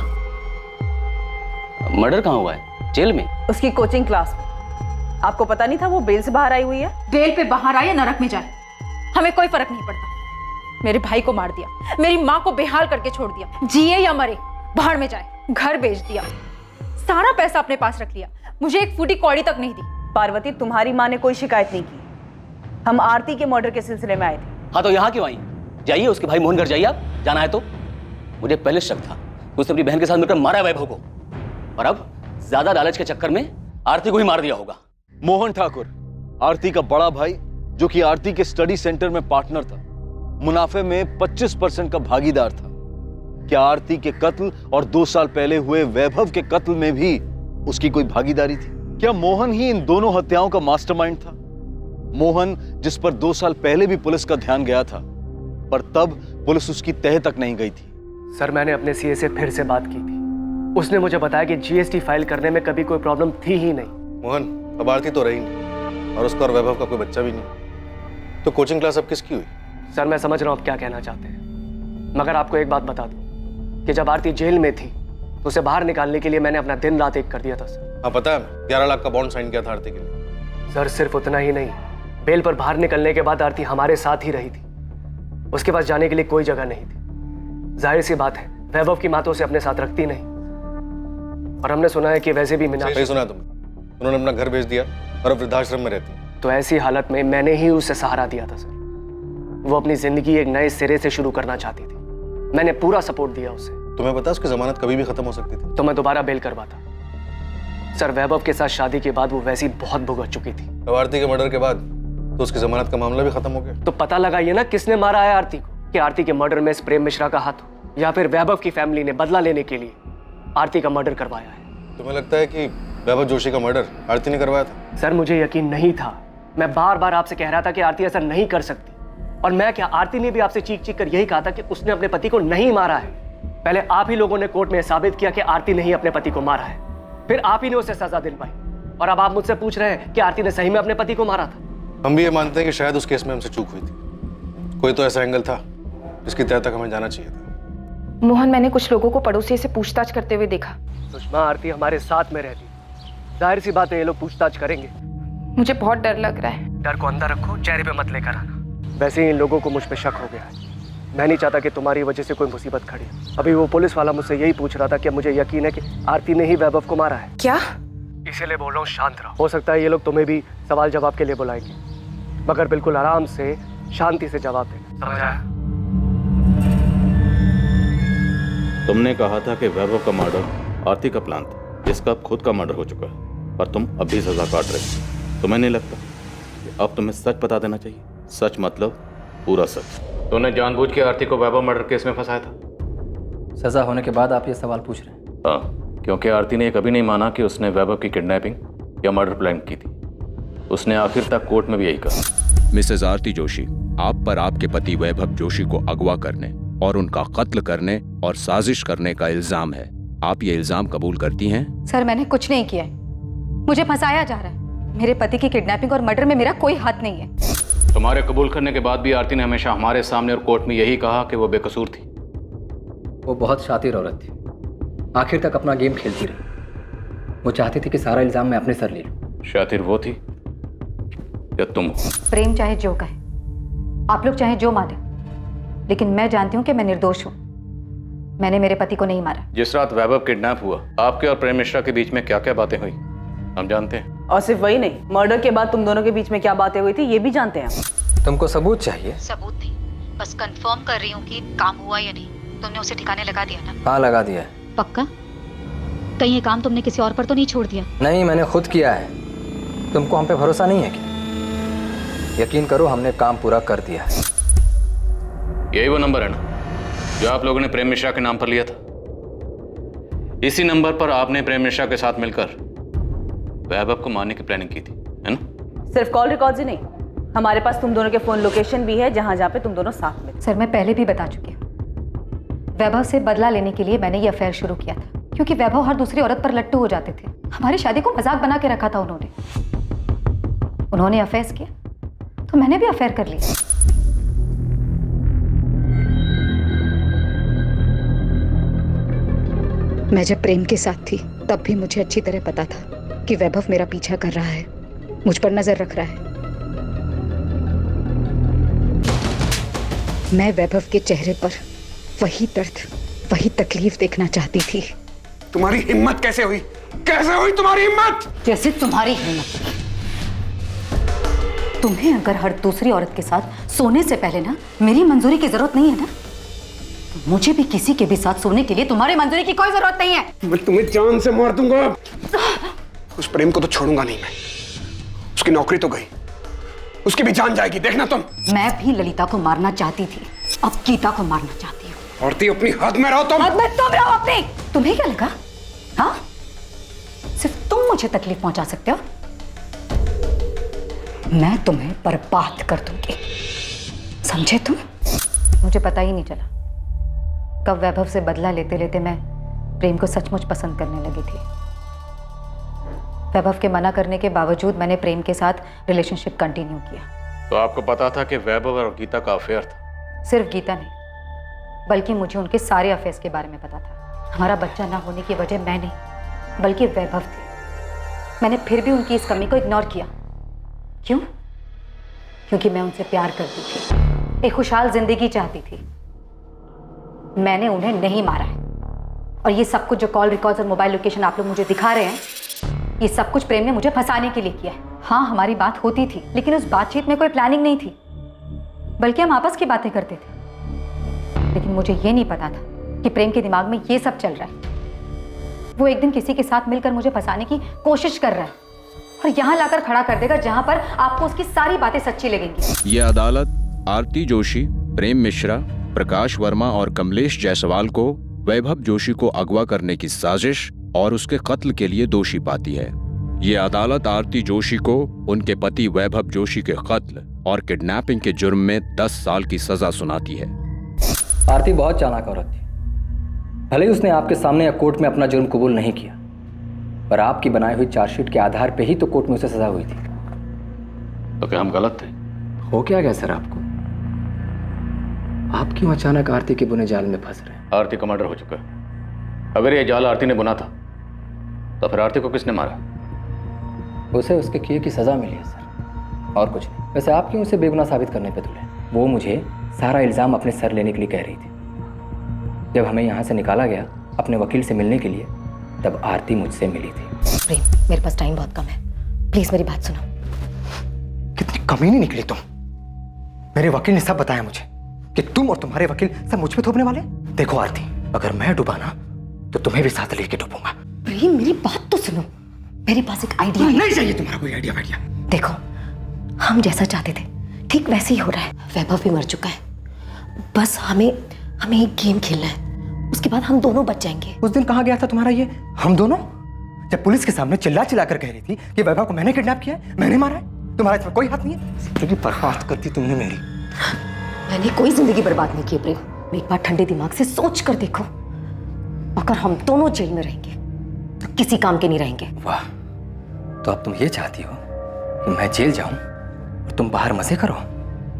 मर्डर कहाँ हुआ है? जेल में? उसकी कोचिंग क्लास में। आपको पता नहीं था वो बेल से बाहर आई हुई है? बेल पे बाहर आए या नरक में जाए, हमें कोई फर्क नहीं पड़ता। मेरे भाई को मार दिया, मेरी माँ को बेहाल करके छोड़ दिया। जिए या मरे, बाहर में जाए। घर बेच दिया, सारा पैसा अपने पास रख लिया, मुझे एक फूटी कौड़ी तक नहीं दी। पार्वती, तुम्हारी माँ ने कोई शिकायत नहीं की। हम आरती के मर्डर के सिलसिले में आए थे। हाँ तो यहाँ क्यों आई? जाइए उसके भाई मोहन घर जाइए, आप जाना है तो। मुझे पहले शक था कि उसने अपनी बहन के साथ मिलकर मारा है वैभव को, और अब ज्यादा लालच के चक्कर में आरती को ही मार दिया होगा। मोहन ठाकुर, आरती का बड़ा भाई, जो कि आरती के स्टडी सेंटर में पार्टनर था, मुनाफे में 25% का भागीदार था। क्या आरती के कत्ल और 2 साल पहले हुए वैभव के कत्ल में भी उसकी कोई भागीदारी थी? क्या मोहन ही इन दोनों हत्याओं का मास्टरमाइंड था? मोहन, जिस पर 2 साल पहले भी पुलिस का ध्यान गया था, पर तब पुलिस उसकी तह तक नहीं गई थी। सर, मैंने अपने सीए से फिर से बात की थी। उसने मुझे बताया कि जीएसटी फाइल करने में कभी कोई प्रॉब्लम थी ही नहीं। मोहन, अब आरती तो रही नहीं, और उसका और वैभव का कोई बच्चा भी नहीं, तो कोचिंग क्लास अब किसकी हुई? सर, मैं समझ रहा हूँ आप क्या कहना चाहते हैं, मगर आपको एक बात बता दूं कि जब आरती जेल में थी तो उसे बाहर निकालने के लिए मैंने अपना दिन रात एक कर दिया था सर। हाँ पता है, 11 लाख का बॉन्ड साइन किया था आरती के लिए। सर, सिर्फ उतना ही नहीं, बेल पर बाहर निकलने के बाद आरती हमारे साथ ही रही थी। उसके पास जाने के लिए कोई जगह नहीं थी। जाहिर सी बात है, वैभव की माँ तो उसे अपने साथ रखती नहीं, और हमने सुना है कि वैसे भी मीना। सही सुना तुमने, उन्होंने अपना घर बेच दिया और अब वृद्धाश्रम में रहती है। तो ऐसी हालत में मैंने ही उसे सहारा दिया था सर। वो अपनी जिंदगी एक नए सिरे से शुरू करना चाहती थी, मैंने पूरा सपोर्ट दिया उसे। तुम्हें पता है उसकी जमानत कभी भी खत्म हो सकती थी। तो मैं दोबारा बेल करवाता। सर, वैभव के साथ शादी के बाद वो वैसी बहुत भुगत चुकी थी। अब आरती के मर्डर के बाद तो उसकी जमानत का मामला भी खत्म हो गया। तो पता लगाइए ना किसने मारा है आरती को, कि आरती के मर्डर में प्रेम मिश्रा का हाथ हो, या फिर वैभव की फैमिली ने बदला लेने के लिए आरती का मर्डर करवाया है। तुम्हें लगता है कि वैभव जोशी का मर्डर आरती ने करवाया था? सर, मुझे यकीन नहीं था। मैं बार बार आपसे कह रहा था कि आरती ऐसा नहीं कर सकती, और मैं क्या, आरती ने भी आपसे चीख चीख कर यही कहा था कि उसने अपने पति को नहीं मारा है। पहले आप ही लोगों ने कोर्ट में साबित किया कि आरती ने ही अपने पति को मारा है, फिर आप ही ने उसे सजा दिलवाई, और अब आप मुझसे पूछ रहे हैं कि आरती ने सही में अपने पति को मारा था। हम भी ये मानते हैं कि शायद उस केस में हमसे चूक हुई थी। कोई तो ऐसा एंगल था जिसकी तह तक हमें जाना चाहिए था। मोहन, मैंने कुछ लोगों को पड़ोसी से पूछताछ करते हुए देखा। सुषमा, आरती हमारे साथ में रहती, जाहिर सी बात है ये लोग पूछताछ करेंगे। मुझे बहुत डर लग रहा है। डर को अंदर रखो, चेहरे पे मत लेकर आना। वैसे ही इन लोगों को मुझ पे शक हो गया है। मैं नहीं चाहता कि तुम्हारी वजह से कोई मुसीबत खड़ी। अभी वो पुलिस वाला मुझसे यही पूछ रहा था कि मुझे यकीन है कि आरती ने ही वैभव को मारा है। क्या? इसीलिए बोल रहा हूँ शांत रहो। हो सकता है ये लोग तुम्हें भी सवाल जवाब के लिए बुलाएंगे, मगर बिल्कुल आराम से शांति से जवाब देना, समझ आया? तुमने कहा था कि वैभव का मर्डर आरती का प्लान था, जिसका अब खुद का मर्डर हो चुका है, पर तुम अभी सजा काट रहे हो। तुम्हें नहीं लगता कि अब तुम्हें सच बता देना चाहिए? सच मतलब पूरा सच। तुमने जानबूझ के आरती को वैभव मर्डर केस में फंसाया था। सजा होने के बाद आप ये सवाल पूछ रहे हैं? हाँ, क्योंकि आरती ने कभी नहीं माना कि उसने वैभव की किडनैपिंग या मर्डर प्लान की थी। उसने आखिर तक कोर्ट में भी यही कहा। मिसेज आरती जोशी, आप पर आपके पति वैभव जोशी को अगवा करने और उनका कत्ल करने और साजिश करने का इल्जाम है। आप ये इल्जाम कबूल करती हैं? सर, मैंने कुछ नहीं किया है, मुझे फंसाया जा रहा है। मेरे पति की किडनैपिंग और मर्डर में मेरा कोई हाथ नहीं है। तुम्हारे कबूल करने के बाद भी आरती ने हमेशा हमारे सामने और कोर्ट में यही कहा कि वो बेकसूर थी। वो बहुत शातिर औरत थी, आखिर तक अपना गेम खेलती रही। वो चाहती थी कि सारा इल्जाम मैं अपने सर ले लूं। शातिर वो थी या तुम? प्रेम चाहे जो कहे, आप लोग चाहे जो माने, लेकिन मैं जानती हूँ कि मैं निर्दोष हूँ। मैंने मेरे पति को नहीं मारा। जिस रात वैभव किडनैप हुआ, आपके और प्रेम मिश्रा के बीच में क्या क्या बातें हुई हम जानते हैं। और सिर्फ वही नहीं, मर्डर के बाद तुम दोनों के बीच में क्या बातें हुई थी ये भी जानते हैं। तुमको सबूत चाहिए? सबूत नहीं, बस कंफर्म कर रही हूँ कि काम हुआ या नहीं। तुमने उसे ठिकाने लगा दिया ना? हाँ लगा दिया है। पक्का? कहीं ये काम तुमने किसी और पर तो नहीं छोड़ दिया? नहीं, मैंने खुद किया है। तुमको हम पे भरोसा नहीं है क्या? यकीन करो, हमने काम पूरा कर दिया है। यही वो नंबर है ना जो आप लोगों ने प्रेम मिश्रा के नाम पर लिया था? इसी नंबर पर आपने प्रेम मिश्रा के साथ मिलकर वैभव को मारने की प्लानिंग की थी, है ना? सिर्फ कॉल रिकॉर्ड्स ही नहीं, हमारे पास तुम दोनों के फोन लोकेशन भी है जहां जहां पे तुम दोनों साथ में थे। सर, मैं पहले भी बता चुकी हूँ, वैभव से बदला लेने के लिए मैंने ये अफेयर शुरू किया था, क्योंकि वैभव हर दूसरी औरत पर लट्टू हो जाते थे। हमारी शादी को मजाक बना के रखा था उन्होंने अफेयर्स किया तो मैंने भी अफेयर कर लिया। मैं जब प्रेम के साथ थी तब भी मुझे अच्छी तरह पता था कि वैभव मेरा पीछा कर रहा है, मुझ पर नजर रख रहा है। मैं वैभव के चेहरे पर वही दर्द, वही तकलीफ देखना चाहती थी। तुम्हारी हिम्मत कैसे हुई? कैसे हुई तुम्हारी हिम्मत? जैसे तुम्हारी हिम्मत। तुम्हें अगर हर दूसरी औरत के साथ सोने से पहले ना मेरी मंजूरी की जरूरत नहीं है ना, तो मुझे भी किसी के भी साथ सोने के लिए तुम्हारी मंजूरी की कोई जरूरत नहीं है। मैं तुम्हें जान से मार दूंगा। उस प्रेम को तो छोड़ूंगा नहीं मैं। उसकी नौकरी तो गई, उसकी भी जान जाएगी, देखना तुम। मैं भी ललिता को मारना चाहती थी, अब गीता को मारना चाहती हूँ। औरती अपनी हद में रहो तुम। हद में तुम रहो अपनी। तुम्हें क्या लगा? हाँ, सिर्फ तुम मुझे तकलीफ पहुंचा सकते हो? मैं तुम्हें बर्बाद कर दूंगी, समझे तुम? मुझे पता ही नहीं चला कब वैभव से बदला लेते लेते मैं प्रेम को सचमुच पसंद करने लगी थी। वैभव के मना करने के बावजूद मैंने प्रेम के साथ रिलेशनशिप कंटिन्यू किया। तो आपको पता था कि वैभव और गीता का अफेयर था? सिर्फ गीता नहीं, बल्कि मुझे उनके सारे अफेयर्स के बारे में पता था। हमारा बच्चा ना होने की वजह मैं नहीं बल्कि वैभव थे। मैंने फिर भी उनकी इस कमी को इग्नोर किया। क्यों? क्योंकि मैं उनसे प्यार करती थी, एक खुशहाल जिंदगी चाहती थी। मैंने उन्हें नहीं मारा है, और ये सब कुछ जो कॉल रिकॉर्ड्स और मोबाइल लोकेशन आप लोग मुझे दिखा रहे हैं, ये सब कुछ प्रेम ने मुझे फंसाने के लिए किया है। हाँ, हमारी बात होती थी, लेकिन उस बातचीत में कोई प्लानिंग नहीं थी, बल्कि हम आपस की बातें करते थे। लेकिन मुझे ये नहीं पता था कि प्रेम के दिमाग में ये सब चल रहा है। वो एक दिन किसी के साथ मिलकर मुझे फंसाने की कोशिश कर रहा है और यहाँ लाकर खड़ा कर देगा जहाँ पर आपको उसकी सारी बातें सच्ची लगेंगी। ये अदालत आरती जोशी, प्रेम मिश्रा, प्रकाश वर्मा और कमलेश जायसवाल को वैभव जोशी को अगवा करने की साजिश और उसके कत्ल के लिए दोषी पाती है। ये अदालत आरती जोशी को उनके पति वैभव जोशी के कत्ल और किडनैपिंग के जुर्म में 10 साल की सजा सुनाती है। आरती बहुत चालाक औरत थी। भले ही उसने आपके सामने या कोर्ट में अपना जुर्म कबूल नहीं किया, पर आपकी बनाई हुई चार्जशीट के आधार पे ही तो कोर्ट में उसे सजा हुई थी। तो क्या हम गलत थे? हो क्या गया सर आपको? आप क्यों अचानक आरती के बुने जाल में फंस रहे हैं? आरती का मर्डर हो चुका है। अगर ये जाल आरती ने बुना था तो फिर आरती को किसने मारा? उसे उसके किए की सजा मिली है सर, और कुछ नहीं। वैसे आप क्यों उसे बेगुनाह साबित करने पे तुले? वो मुझे सारा इल्जाम अपने सर लेने के लिए कह रही थी। जब हमें यहाँ से निकाला गया अपने वकील से मिलने के लिए, तब आरती मुझसे मिली थी। प्रेम, मेरे पास टाइम बहुत कम है, प्लीज मेरी बात सुनो। कितनी कमीनी निकली तुम। मेरे वकील ने सब बताया मुझे कि तुम और तुम्हारे वकील सब मुझ पे थोपने वाले। देखो आरती, अगर मैं डूबा ना तो तुम्हें भी साथ लेके डूबूंगा। प्रेम, मेरी बात तो सुनो। मेरे पास एक आइडिया है। नहीं चाहिए तुम्हारा कोई आइडिया वाइडिया। देखो, हम जैसा चाहते थे ठीक वैसे ही हो रहा है। वैभव भी मर चुका है, बस हमें एक गेम खेलना है, उसके बाद हम दोनों बच जाएंगे। उस दिन कहाँ गया था तुम्हारा ये हम दोनों? जब पुलिस के सामने चिल्ला चिल्ला कर कह रही थी कि वैभव को मैंने किडनैप किया है, मैंने मारा है, तुम्हारा इसमें कोई हाथ नहीं है। जिंदगी बर्बाद करती तुमने मेरी। मैंने कोई जिंदगी बर्बाद नहीं की प्रेम। एक बार ठंडे दिमाग से सोच कर देखो, अगर हम दोनों जेल में रहेंगे तो किसी काम के नहीं रहेंगे। वाह, तो अब तुम ये चाहती हो कि मैं जेल जाऊं और तुम बाहर मजे करो?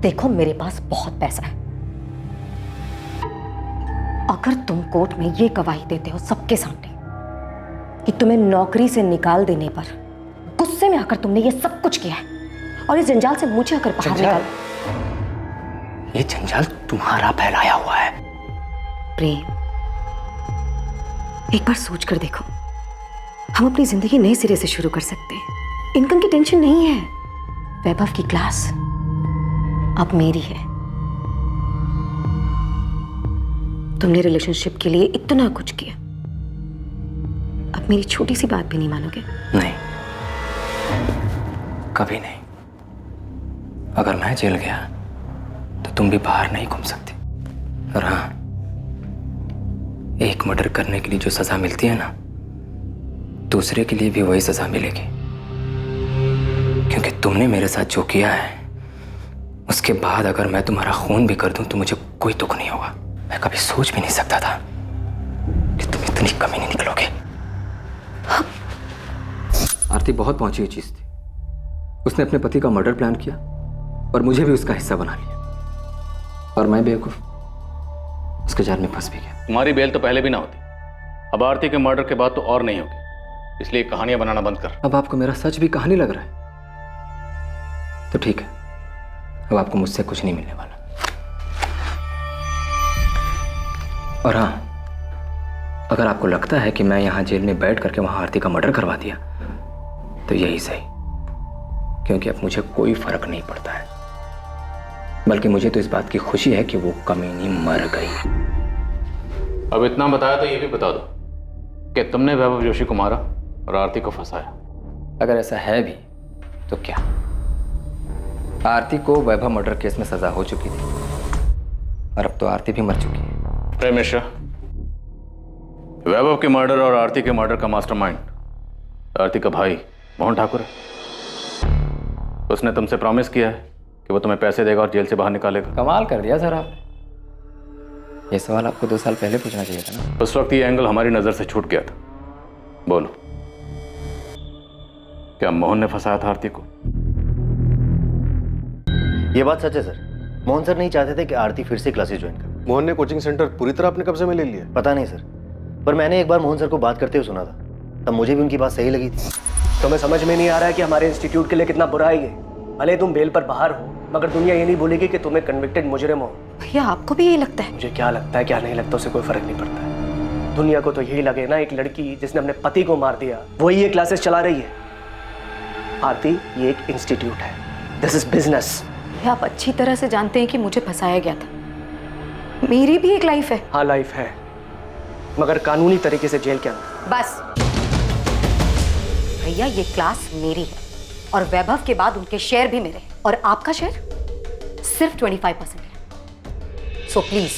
देखो, मेरे पास बहुत पैसा है। अगर तुम कोर्ट में ये गवाही देते हो सबके सामने कि तुम्हें नौकरी से निकाल देने पर गुस्से में आकर तुमने ये सब कुछ किया है, और इस जंजाल से मुझे अगर बाहर निकाल। ये जंजाल तुम्हारा फैलाया हुआ है। प्रेम, एक बार सोच कर देखो, हम अपनी जिंदगी नए सिरे से शुरू कर सकते हैं। इनकम की टेंशन नहीं है। वैभव की क्लास अब मेरी है। तुमने रिलेशनशिप के लिए इतना कुछ किया, अब मेरी छोटी सी बात भी नहीं मानोगे? नहीं, कभी नहीं। अगर मैं जेल गया तो तुम भी बाहर नहीं घूम सकती। और हाँ, एक मर्डर करने के लिए जो सजा मिलती है ना, दूसरे के लिए भी वही सजा मिलेगी। क्योंकि तुमने मेरे साथ जो किया है, उसके बाद अगर मैं तुम्हारा खून भी कर दूं तो मुझे कोई दुख नहीं होगा। मैं कभी सोच भी नहीं सकता था कि तुम इतनी कमीनी निकलोगे। आरती बहुत पहुंची हुई चीज थी। उसने अपने पति का मर्डर प्लान किया और मुझे भी उसका हिस्सा बना लिया, और मैं बेवकूफ उसके जाल में फंस भी गया। तुम्हारी बेल तो पहले भी ना होती, अब आरती के मर्डर के बाद तो और नहीं होगी, इसलिए कहानियां बनाना बंद कर। अब आपको मेरा सच भी कहानी लग रहा है तो ठीक है, अब आपको मुझसे कुछ नहीं मिलने वाला। और हाँ, अगर आपको लगता है कि मैं यहां जेल में बैठ करके वहां आरती का मर्डर करवा दिया तो यही सही, क्योंकि अब मुझे कोई फर्क नहीं पड़ता है। बल्कि मुझे तो इस बात की खुशी है कि वो कमीनी मर गई। अब इतना बताया तो ये भी बता दो कि तुमने वैभव जोशी को मारा और आरती को फंसाया। अगर ऐसा है भी तो क्या? आरती को वैभव मर्डर केस में सजा हो चुकी थी और अब तो आरती भी मर चुकी है। प्रेम मिश्रा, वैभव के मर्डर और आरती के मर्डर का मास्टरमाइंड आरती का भाई मोहन ठाकुर है। उसने तुमसे प्रॉमिस किया है कि वो तुम्हें पैसे देगा और जेल से बाहर निकालेगा। कमाल कर दिया सर आपने। ये सवाल आपको 2 साल पहले पूछना चाहिए था ना। उस वक्त ये एंगल हमारी नजर से छूट गया था। बोलो, क्या मोहन ने फंसाया था आरती को? ये बात सच है सर। मोहन सर नहीं चाहते थे कि आरती फिर से क्लासेस ज्वाइन करे। मोहन ने कोचिंग सेंटर पूरी तरह अपने कब्जे में ले लिया? पता नहीं सर, पर मैंने एक बार मोहन सर को बात करते हुए सुना था, तब मुझे भी उनकी बात सही लगी थी। तुम्हें समझ में नहीं आ रहा है कि हमारे इंस्टीट्यूट के लिए कितना बुरा है ये? भले तुम बेल पर बाहर हो, मगर दुनिया ये नहीं बोलेगी कि तुम्हें कन्विक्टेड मुजरिम हो। भैया, आपको भी यही लगता है? मुझे क्या लगता है क्या नहीं लगता उससे कोई फर्क नहीं पड़ता है। दुनिया को तो यही लगे ना, एक लड़की जिसने अपने पति को मार दिया वही ये क्लासेस चला रही है। आरती, ये एक इंस्टीट्यूट है, दिस इज बिजनेस। आप अच्छी तरह से जानते हैं कि मुझे फंसाया गया था। मेरी भी एक लाइफ है। हाँ, लाइफ है, मगर कानूनी तरीके से जेल के अंदर। बस भैया, ये क्लास मेरी है और वैभव के बाद उनके शेयर भी मेरे हैं, और आपका शेयर सिर्फ 25% है। सो प्लीज,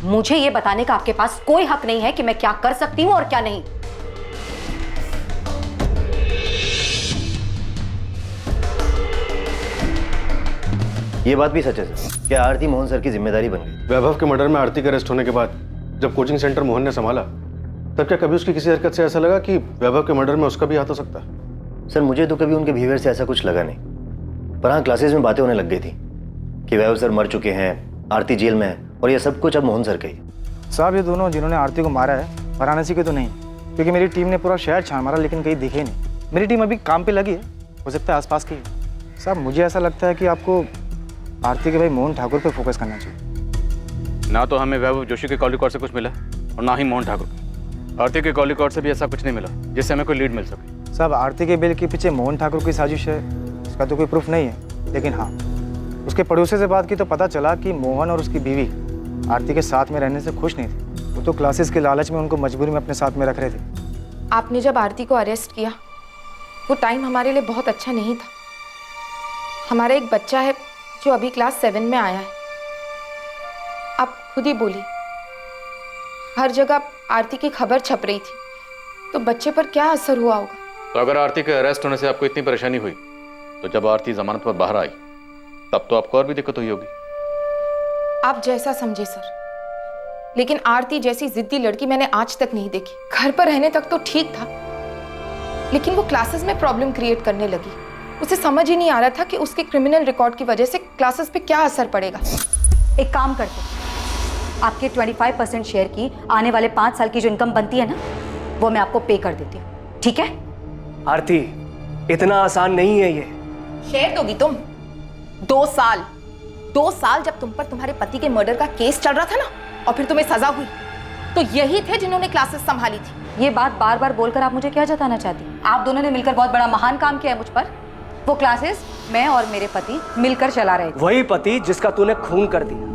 मुझे ये बताने का आपके पास कोई हक नहीं है कि मैं क्या कर सकती हूँ और क्या नहीं। ये बात भी सच है सर, क्या आरती मोहन सर की जिम्मेदारी बन गई। वैभव के मर्डर में आरती के अरेस्ट होने के बाद जब कोचिंग सेंटर मोहन ने संभाला, तब क्या कभी उसकी किसी हरकत से ऐसा लगा कि वैभव के मर्डर में उसका भी हाथ हो सकता है? सर, मुझे तो कभी उनके बिहेवियर से ऐसा कुछ लगा नहीं, पर हाँ, क्लासेस में बातें होने लग गई थी कि वैभव सर मर चुके हैं, आरती जेल में है, और ये सब कुछ अब मोहन सर का ही। साहब, ये दोनों जिन्होंने आरती को मारा है वाराणसी के तो नहीं, क्योंकि मेरी टीम ने पूरा शहर छान मारा लेकिन कहीं दिखे नहीं। मेरी टीम अभी काम पे लगी है, हो सकता है आसपास की। साहब, मुझे ऐसा लगता है कि आपको आरती के भाई मोहन ठाकुर पे फोकस करना चाहिए। ना तो हमें वैभव जोशी के कॉल रिकॉर्ड से कुछ मिला और ना ही मोहन ठाकुर। आरती के कॉल रिकॉर्ड से भी ऐसा कुछ नहीं मिला जिससे हमें कोई लीड मिल सके। साहब, आरती के बेल के पीछे मोहन ठाकुर की साजिश है, इसका तो कोई प्रूफ नहीं है, लेकिन हाँ, उसके पड़ोसी से बात की तो पता चला कि मोहन और उसकी बीवी आरती के साथ में रहने से खुश नहीं थे। वो तो क्लासेस के लालच में उनको मजबूरी में अपने साथ में रख रहे थे। आपने जब आरती को अरेस्ट किया, वो टाइम हमारे लिए बहुत अच्छा नहीं था। हमारा एक बच्चा है जो अभी क्लास 7 में आया है। आप खुद ही बोली, हर जगह आरती की खबर छप रही थी, तो बच्चे पर क्या असर हुआ होगा। तो अगर आरती के अरेस्ट होने से आपको इतनी परेशानी हुई, तो जब आरती जमानत पर बाहर आई तब तो आपको और भी दिक्कत हुई होगी। आप जैसा समझे सर, लेकिन आरती जैसी जिद्दी लड़की मैंने आज तक नहीं देखी। घर पर रहने तक तो ठीक था, लेकिन वो क्लासेस में प्रॉब्लम क्रिएट करने लगी। उसे समझ ही नहीं आ रहा था कि उसके क्रिमिनल रिकॉर्ड की वजह से क्लासेस पे क्या असर पड़ेगा। एक काम करते, आपके 25% शेयर की आने वाले 5 साल की जो इनकम बनती है ना, वो मैं आपको पे कर देती हूँ, ठीक है? आरती, इतना आसान नहीं है ये। शेयर दोगी तुम? 2 साल 2 साल जब तुम पर तुम्हारे पति के मर्डर का केस चल रहा था ना, और फिर तुम्हें सजा हुई, तो यही थे जिन्होंने क्लासेस संभाली थी। ये बात बार बार बोलकर आप मुझे क्या जताना चाहती हैं? आप दोनों ने मिलकर बहुत बड़ा महान काम किया है मुझ पर। वो क्लासेस मैं और मेरे पति मिलकर चला रहे थे। वही पति जिसका तूने खून कर दिया।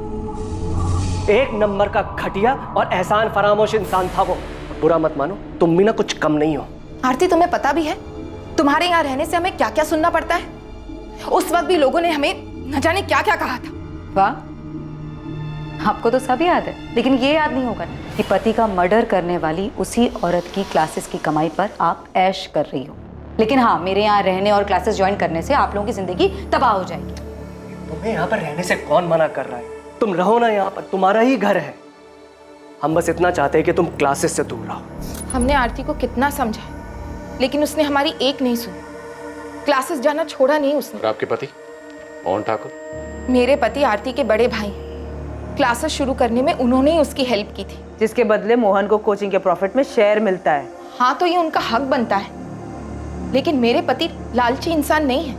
एक नंबर का घटिया और एहसान फरामोश इंसान था वो। बुरा मत मानो, तुम भी ना कुछ कम नहीं हो। आरती, तुम्हें पता भी है तुम्हारे यहाँ रहने से हमें क्या क्या सुनना पड़ता है? उस वक्त भी लोगों ने हमें न जाने क्या क्या कहा था। वाह, आपको तो सब याद है, लेकिन ये याद नहीं होगा कि पति का मर्डर करने वाली उसी औरत की क्लासेस की कमाई पर आप ऐश कर रही हो। लेकिन हाँ, मेरे यहाँ रहने और क्लासेस ज्वाइन करने से आप लोगों की जिंदगी तबाह हो जाएगी। तुम्हें यहाँ पर रहने से कौन मना कर रहा है? तुम रहो ना यहाँ पर, तुम्हारा ही घर है। हम बस इतना चाहते हैं कि तुम क्लासेस से दूर रहो। हमने आरती को कितना समझा, लेकिन उसने हमारी एक नहीं सुनी। क्लासेस जाना छोड़ा नहीं उसने। और आपके पति मोहन ठाकुर? मेरे पति आरती के बड़े भाई, क्लासेस शुरू करने में उन्होंने ही उसकी हेल्प की थी, जिसके बदले मोहन को कोचिंग के प्रॉफिट में शेयर मिलता है। हाँ, तो ये उनका हक बनता है, लेकिन मेरे पति लालची इंसान नहीं है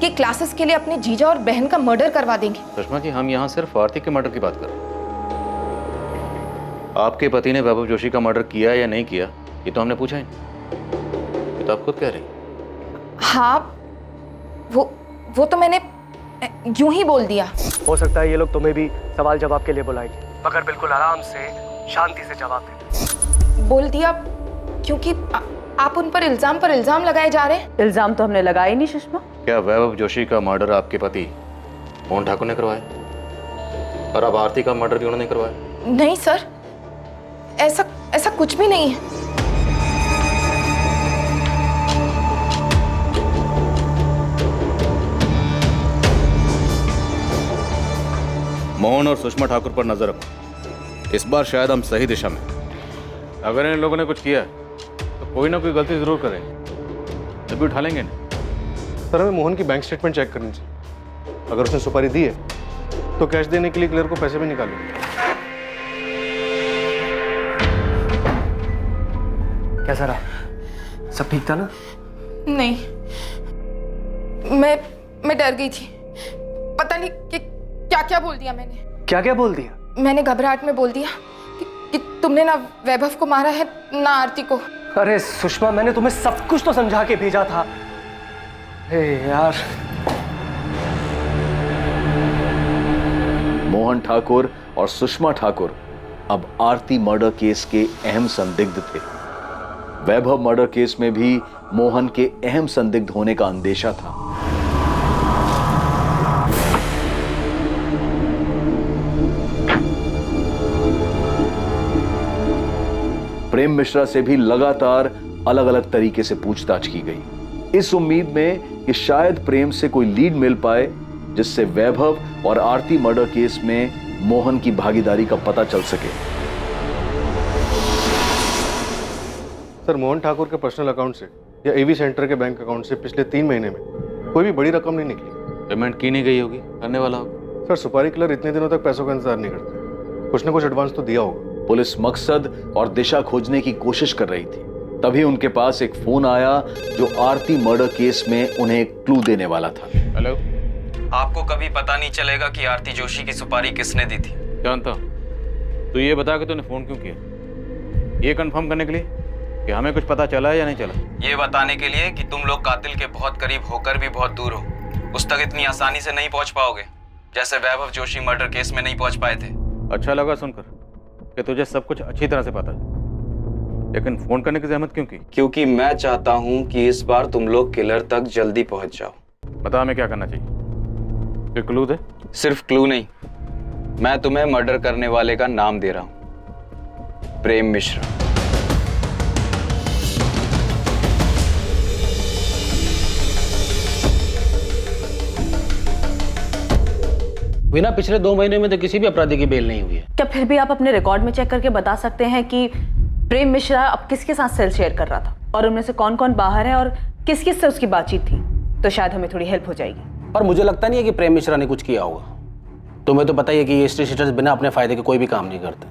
कि क्लासेस के लिए अपने जीजा और बहन का मर्डर करवा देंगे। सुषमा जी, हम यहाँ सिर्फ आरती के मर्डर की बात कर रहे हैं। आपके पति ने वैभव जोशी का मर्डर किया या नहीं किया, ये तो हमने पूछा ही नहीं। ये तो आप खुद कह रही। हाँ, वो तो मैंने यूं ही बोल दिया। हो सकता है ये लोग तुम्हें भी सवाल जवाब के लिए बुलाएंगे, मगर बिल्कुल आराम से शांति से जवाब देना। बोल दिया क्योंकि आप उन पर इल्जाम लगाए जा रहे हैं। इल्जाम तो हमने लगाए नहीं सुषमा। क्या वैभव जोशी का मर्डर आपके पति मोहन ठाकुर ने करवाया, और अब आरती का मर्डर भी उन्होंने करवाया? नहीं सर, ऐसा कुछ भी नहीं है। मोहन और सुषमा ठाकुर पर नजर रखो। इस बार शायद हम सही दिशा में। अगर इन लोगों ने कुछ किया तो कोई ना कोई गलती जरूर करें, तभी उठा लेंगे ना। सर, हमें मोहन की बैंक स्टेटमेंट चेक करनी चाहिए। अगर उसने सुपारी दी है तो कैश देने के लिए क्लियर को पैसे भी निकालेंगे। कैसा रहा? सब ठीक था ना? नहीं, मैं डर गई थी। पता नहीं कि क्या क्या बोल दिया मैंने। क्या क्या बोल दिया? मैंने घबराहट में बोल दिया कि तुमने ना वैभव को मारा है ना आरती को। अरे सुषमा, मैंने तुम्हें सब कुछ तो समझा के भेजा था। हे यार। मोहन ठाकुर और सुषमा ठाकुर अब आरती मर्डर केस के अहम संदिग्ध थे। वैभव मर्डर केस में भी मोहन के अहम संदिग्ध होने का अंदेशा था। प्रेम मिश्रा से भी लगातार अलग अलग तरीके से पूछताछ की गई, इस उम्मीद में कि शायद प्रेम से कोई लीड मिल पाए जिससे वैभव और आरती मर्डर केस में मोहन की भागीदारी का पता चल सके। सर, मोहन ठाकुर के पर्सनल अकाउंट से या एवी सेंटर के बैंक अकाउंट से पिछले 3 महीने में कोई भी बड़ी रकम नहीं निकली। पेमेंट की नहीं गई होगी, करने वाला होगा। सर, सुपारी किलर इतने दिनों तक पैसों का इंतजार नहीं करते, कुछ ना कुछ एडवांस तो दिया होगा। पुलिस मकसद और दिशा खोजने की कोशिश कर रही थी, तभी उनके पास एक फोन आया जो आरती मर्डर केस में उन्हें एक क्लू देने वाला था। हेलो, आपको कभी पता नहीं चलेगा कि आरती जोशी की सुपारी किसने दी थी। जानता हूं। तो ये बता के तूने फोन क्यों किया? ये कंफर्म करने के लिए कि हमें कुछ पता चला है या नहीं चला? ये बताने के लिए कि तुम लोग कातिल के बहुत करीब होकर भी बहुत दूर हो, उस तक इतनी आसानी से नहीं पहुंच पाओगे जैसे वैभव जोशी मर्डर केस में नहीं पहुंच पाए थे। अच्छा लगा सुनकर कि तुझे सब कुछ अच्छी तरह से पता है, लेकिन फोन करने की जहमत क्यों की? क्योंकि मैं चाहता हूं कि इस बार तुम लोग किलर तक जल्दी पहुंच जाओ। बता हमें क्या करना चाहिए? फिर क्लू दे। सिर्फ क्लू नहीं, मैं तुम्हें मर्डर करने वाले का नाम दे रहा हूं, प्रेम मिश्रा। बिना पिछले 2 महीने में तो किसी भी अपराधी की बेल नहीं हुई है। क्या फिर भी आप अपने रिकॉर्ड में चेक करके बता सकते हैं कि प्रेम मिश्रा अब किसके साथ सेल शेयर कर रहा था और उनमें से कौन कौन बाहर है और किस किस से उसकी बातचीत थी? तो शायद हमें थोड़ी हेल्प हो जाएगी। पर मुझे लगता नहीं है कि प्रेम मिश्रा ने कुछ किया होगा। तुम्हें तो पता ही है कि ये स्टेट शीटर्स बिना अपने फायदे के कोई भी काम नहीं करते।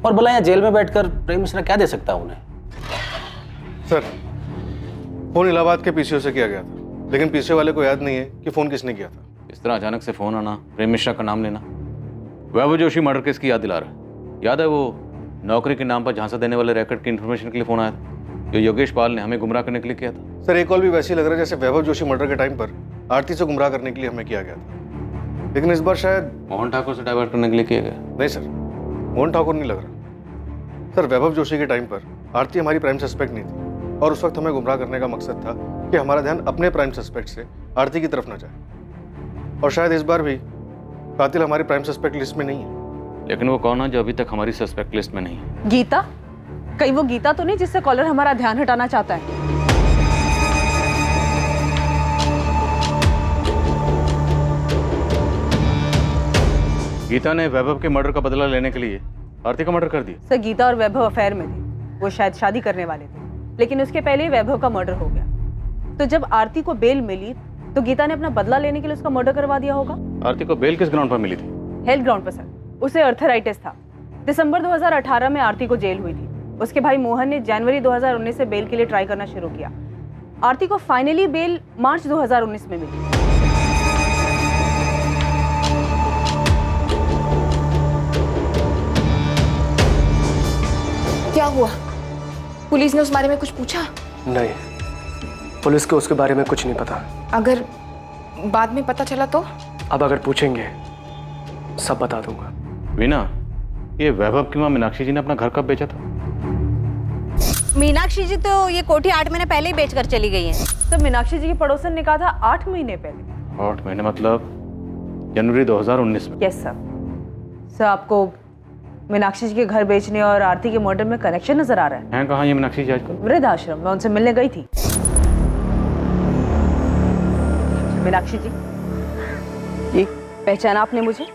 और भला यहाँ जेल में बैठकर प्रेम मिश्रा क्या दे सकता है उन्हें? सर, फोन इलाहाबाद के पीसीओ से किया गया था, लेकिन पीसीओ वाले को याद नहीं है कि फोन किसने किया था। इस तरह अचानक से फोन आना, प्रेम मिश्रा का नाम लेना, वैभव जोशी मर्डर केस की याद दिला रहा है। याद है वो नौकरी के नाम पर झांसा देने वाले रैकेट की इन्फॉर्मेशन के लिए फोन आया था, जो योगेश पाल ने हमें गुमराह करने के लिए किया था। सर, एक कॉल भी वैसे ही लग रहा है जैसे वैभव जोशी मर्डर के टाइम पर आरती से गुमराह करने के लिए हमें किया गया था। लेकिन इस बार शायद मोहन ठाकुर से डाइवर्ट करने के लिए किया गया। नहीं सर, मोहन ठाकुर नहीं लग रहा सर। वैभव जोशी के टाइम पर आरती हमारी प्राइम सस्पेक्ट नहीं थी और उस वक्त हमें गुमराह करने का मकसद था कि हमारा ध्यान अपने प्राइम सस्पेक्ट से आरती की तरफ न जाए। और शायद इस बार भी कातिल हमारी प्राइम सस्पेक्ट लिस्ट में नहीं है। लेकिन वो कौन है जो अभी तक हमारी सस्पेक्ट लिस्ट में नहीं है? गीता? कहीं वो गीता तो नहीं जिससे कॉलर हमारा ध्यान हटाना चाहता है? गीता ने वैभव के मर्डर का बदला लेने के लिए आरती का मर्डर कर दिया। सर, गीता और वैभव अफेयर में थे। वो शायद शादी करने वाले थे, लेकिन उसके पहले ही वैभव का मर्डर हो गया। तो जब आरती को बेल मिली तो गीता ने अपना बदला लेने के लिए उसका मर्डर करवा दिया होगा। आरती को बेल किस ग्राउंड पर मिली थी? हेल्थ ग्राउंड पर सर। उसे अर्थराइटिस था। दिसंबर 2018 में आरती को जेल हुई थी। उसके भाई मोहन ने जनवरी 2019 से बेल के लिए ट्राई करना शुरू किया। आरती को फाइनली बेल मार्च 2019 में मिली। क्या हुआ? पुलिस ने उस बारे में कुछ पूछा? नहीं, पुलिस को उसके बारे में कुछ नहीं पता। अगर बाद में पता चला तो? अब अगर पूछेंगे सब बता दूंगा। वीना, ये वैभव की मां मीनाक्षी जी ने अपना घर कब बेचा था? मीनाक्षी जी तो ये कोठी 8 महीने पहले ही बेचकर चली गई है। तो मीनाक्षी जी की पड़ोसन ने कहा था 8 महीने पहले। 8 महीने मतलब जनवरी 2019 में? Yes sir. सर, आपको मीनाक्षी जी के घर बेचने और आरती के मर्डर में कनेक्शन नजर आ रहा है? हैं कहाँ ये मीनाक्षी जी आजकल? वृद्ध आश्रम में उनसे मिलने गई थी। मीनाक्षी जी, ये पहचाना आपने मुझे?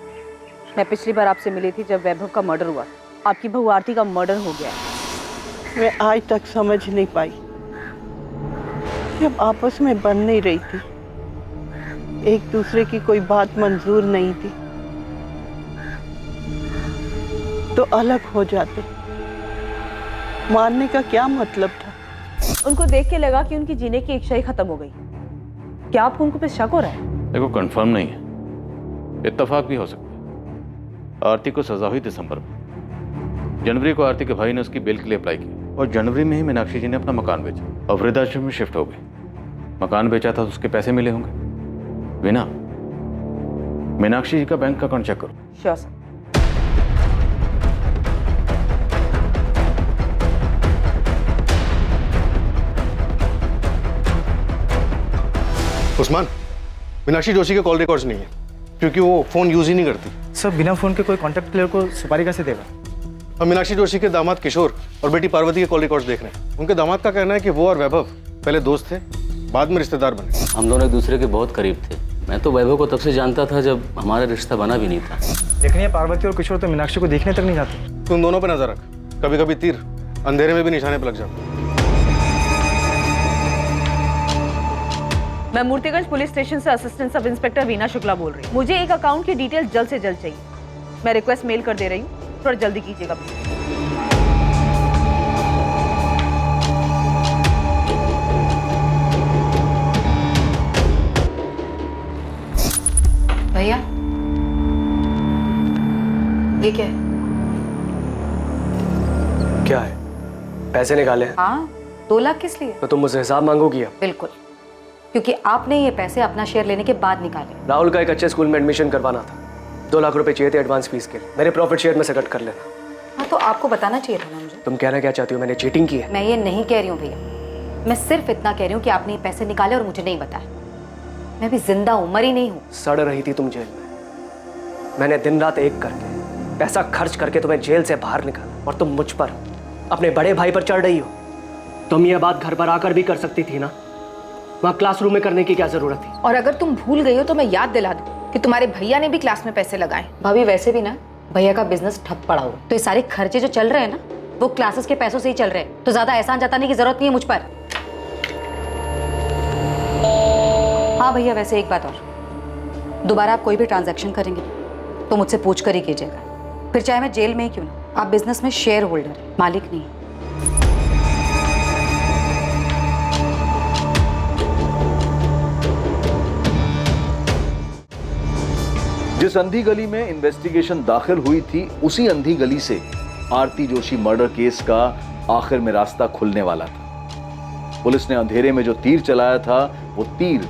मैं पिछली बार आपसे मिली थी जब वैभव का मर्डर हुआ। आपकी बहू आरती का मर्डर हो गया है। मैं आज तक समझ नहीं पाई, जब आपस में बन नहीं रही थी, एक दूसरे की कोई बात मंजूर नहीं थी, तो अलग हो जाते। मारने का क्या मतलब था? उनको देख के लगा कि उनकी जीने की इच्छा ही खत्म हो गई। क्या आपको उनको पे शक हो रहा है? देखो, कंफर्म नहीं है, इत्तेफाक भी हो सकता है। आरती को सजा हुई दिसंबर में। जनवरी को आरती के भाई ने उसकी बेल के लिए अप्लाई किया और जनवरी में ही मीनाक्षी जी ने अपना मकान बेचा और वृद्धाश्रम में शिफ्ट हो गए। मकान बेचा था तो उसके पैसे मिले होंगे। वीना, मीनाक्षी जी का बैंक अकाउंट चेक करो। Sure sir. उस्मान, मीनाक्षी जोशी के कॉल रिकॉर्ड्स नहीं है क्योंकि वो फोन यूज ही नहीं करती। सर, बिना फोन के कोई कॉन्टैक्ट प्लेयर को सुपारी कैसे देगा? हम मीनाक्षी जोशी के दामाद किशोर और बेटी पार्वती के कॉल रिकॉर्ड्स देख रहे हैं। उनके दामाद का कहना है कि वो और वैभव पहले दोस्त थे, बाद में रिश्तेदार बने। हम दोनों एक दूसरे के बहुत करीब थे। मैं तो वैभव को तब से जानता था जब हमारा रिश्ता बना भी नहीं था। लेकिन ये पार्वती और किशोर तो मीनाक्षी को देखने तक नहीं जाते। तुम दोनों पर नजर रख, कभी कभी तीर अंधेरे में भी निशाने पर लग जाता। मैं मूर्तिगंज पुलिस स्टेशन से assistant sub inspector Veena Shukla बोल रही हूँ। मुझे एक अकाउंट की डिटेल जल्द से जल्द चाहिए। मैं रिक्वेस्ट मेल कर दे रही हूँ, थोड़ा जल्दी कीजिएगा प्लीज। भैया, ये क्या है? क्या है? पैसे निकाले? हाँ, 2 लाख किस लिए? तो तुम मुझसे हिसाब मांगोगी अब? बिल्कुल, क्योंकि आपने ये पैसे अपना शेयर लेने के बाद निकाले। राहुल का एक अच्छे स्कूल में एडमिशन करवाना था। 2 लाख रुपए चाहिए थे एडवांस फीस के लिए। मेरे प्रॉफिट शेयर में से कट कर लेना। हाँ, तो आपको बताना चाहिए था ना मुझे। तुम कहना क्या चाहती हो? मैंने चीटिंग की है? मैं ये नहीं कह रही हूँ भैया, मैं सिर्फ इतना कह रही हूँ कि आपने ये पैसे निकाले और मुझे नहीं बताया। मैं भी जिंदा हूँ, मरी नहीं हूँ। सड़ रही थी तुम जेल में। मैंने दिन रात एक करके पैसा खर्च करके तुम्हें जेल से बाहर निकाला और तुम मुझ पर, अपने बड़े भाई पर चढ़ रही हो। तुम ये बात घर पर आकर भी कर सकती थी ना। वहाँ क्लासरूम में करने की क्या जरूरत थी? और अगर तुम भूल गई हो तो मैं याद दिला दूं कि तुम्हारे भैया ने भी क्लास में पैसे लगाए। भाभी, वैसे भी ना भैया का बिजनेस ठप पड़ा हुआ, तो ये सारे खर्चे जो चल रहे हैं ना, वो क्लासेस के पैसों से ही चल रहे हैं। तो ज्यादा एहसान जताने की जरूरत नहीं है मुझ पर। हाँ भैया, वैसे एक बात और, दोबारा आप कोई भी ट्रांजैक्शन करेंगे तो मुझसे पूछ कर ही कीजिएगा, फिर चाहे मैं जेल में ही क्यों ना। आप बिजनेस में शेयर होल्डर, मालिक नहीं। जिस अंधी गली में इन्वेस्टिगेशन दाखिल हुई थी, उसी अंधी गली से आरती जोशी मर्डर केस का आखिर में रास्ता खुलने वाला था। पुलिस ने अंधेरे में जो तीर चलाया था, वो तीर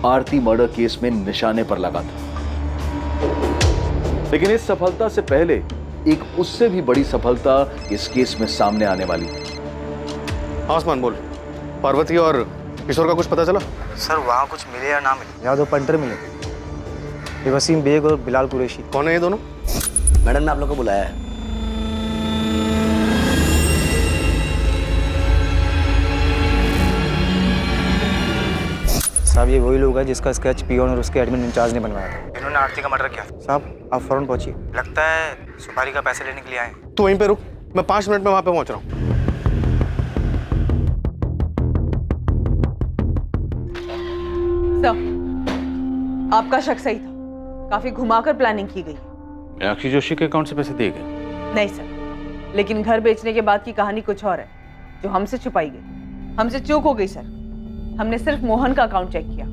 आरती मर्डर केस में निशाने पर लगा था लेकिन इस सफलता से पहले एक उससे भी बड़ी सफलता इस केस में सामने आने वाली थी। हाँ उस्मान बोल, पार्वती और किशोर का कुछ पता चला? सर वहाँ कुछ मिले या ना मिले, यहाँ 2 पंटर मिले, ये वसीम बेग और बिलाल कुरैशी। कौन है ये दोनों? मैडम ने आप लोग को बुलाया है। साहब ये वही लोग हैं जिसका स्केच पियोन और उसके एडमिन इंचार्ज ने बनवाया था। इन्होंने आरती का मर्डर किया। साहब आप फौरन पहुंचिए, लगता है सुपारी का पैसे लेने के लिए आए। तू वहीं पे रुक, मैं 5 मिनट में वहां पे पहुंच रहा हूँ। सर, आपका शक सही था, काफी घुमाकर प्लानिंग की गई। मीनाक्षी जोशी के अकाउंट से पैसे दिए गए? नहीं सर, लेकिन घर बेचने के बाद की कहानी कुछ और है जो हमसे छुपाई गई। हमसे चूक हो गई सर, हमने सिर्फ मोहन का अकाउंट चेक किया,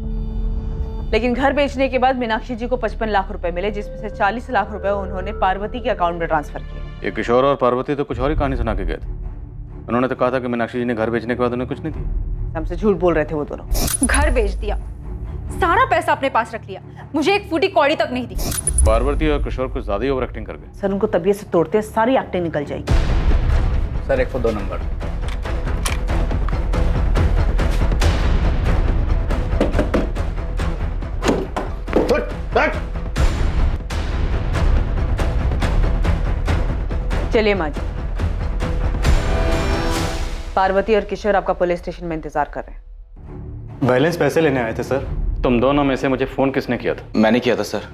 लेकिन घर बेचने के बाद मीनाक्षी जी को 55 लाख रुपए मिले, जिसमें से 40 लाख रुपए उन्होंने पार्वती के अकाउंट में ट्रांसफर किए। ये किशोर और पार्वती तो कुछ और ही कहानी सुना के गए थे। उन्होंने तो कहा था कि मीनाक्षी जी ने घर बेचने के बाद उन्हें कुछ नहीं दिया। हमसे झूठ बोल रहे थे वो दोनों। घर बेच दिया, सारा पैसा अपने पास रख लिया, मुझे एक फूटी कौड़ी तक नहीं दी। पार्वती और किशोर कुछ ज्यादा ही ओवर एक्टिंग कर गए। सर उनको तबीयत से तोड़ते सारी एक्टिंग निकल जाएगी। Sir 102 number. चलिए माँ जी, पार्वती और किशोर आपका पुलिस स्टेशन में इंतजार कर रहे हैं। बैलेंस पैसे लेने आए थे सर। तुम दोनों में से मुझे फोन किसने किया था? मैंने किया था सर,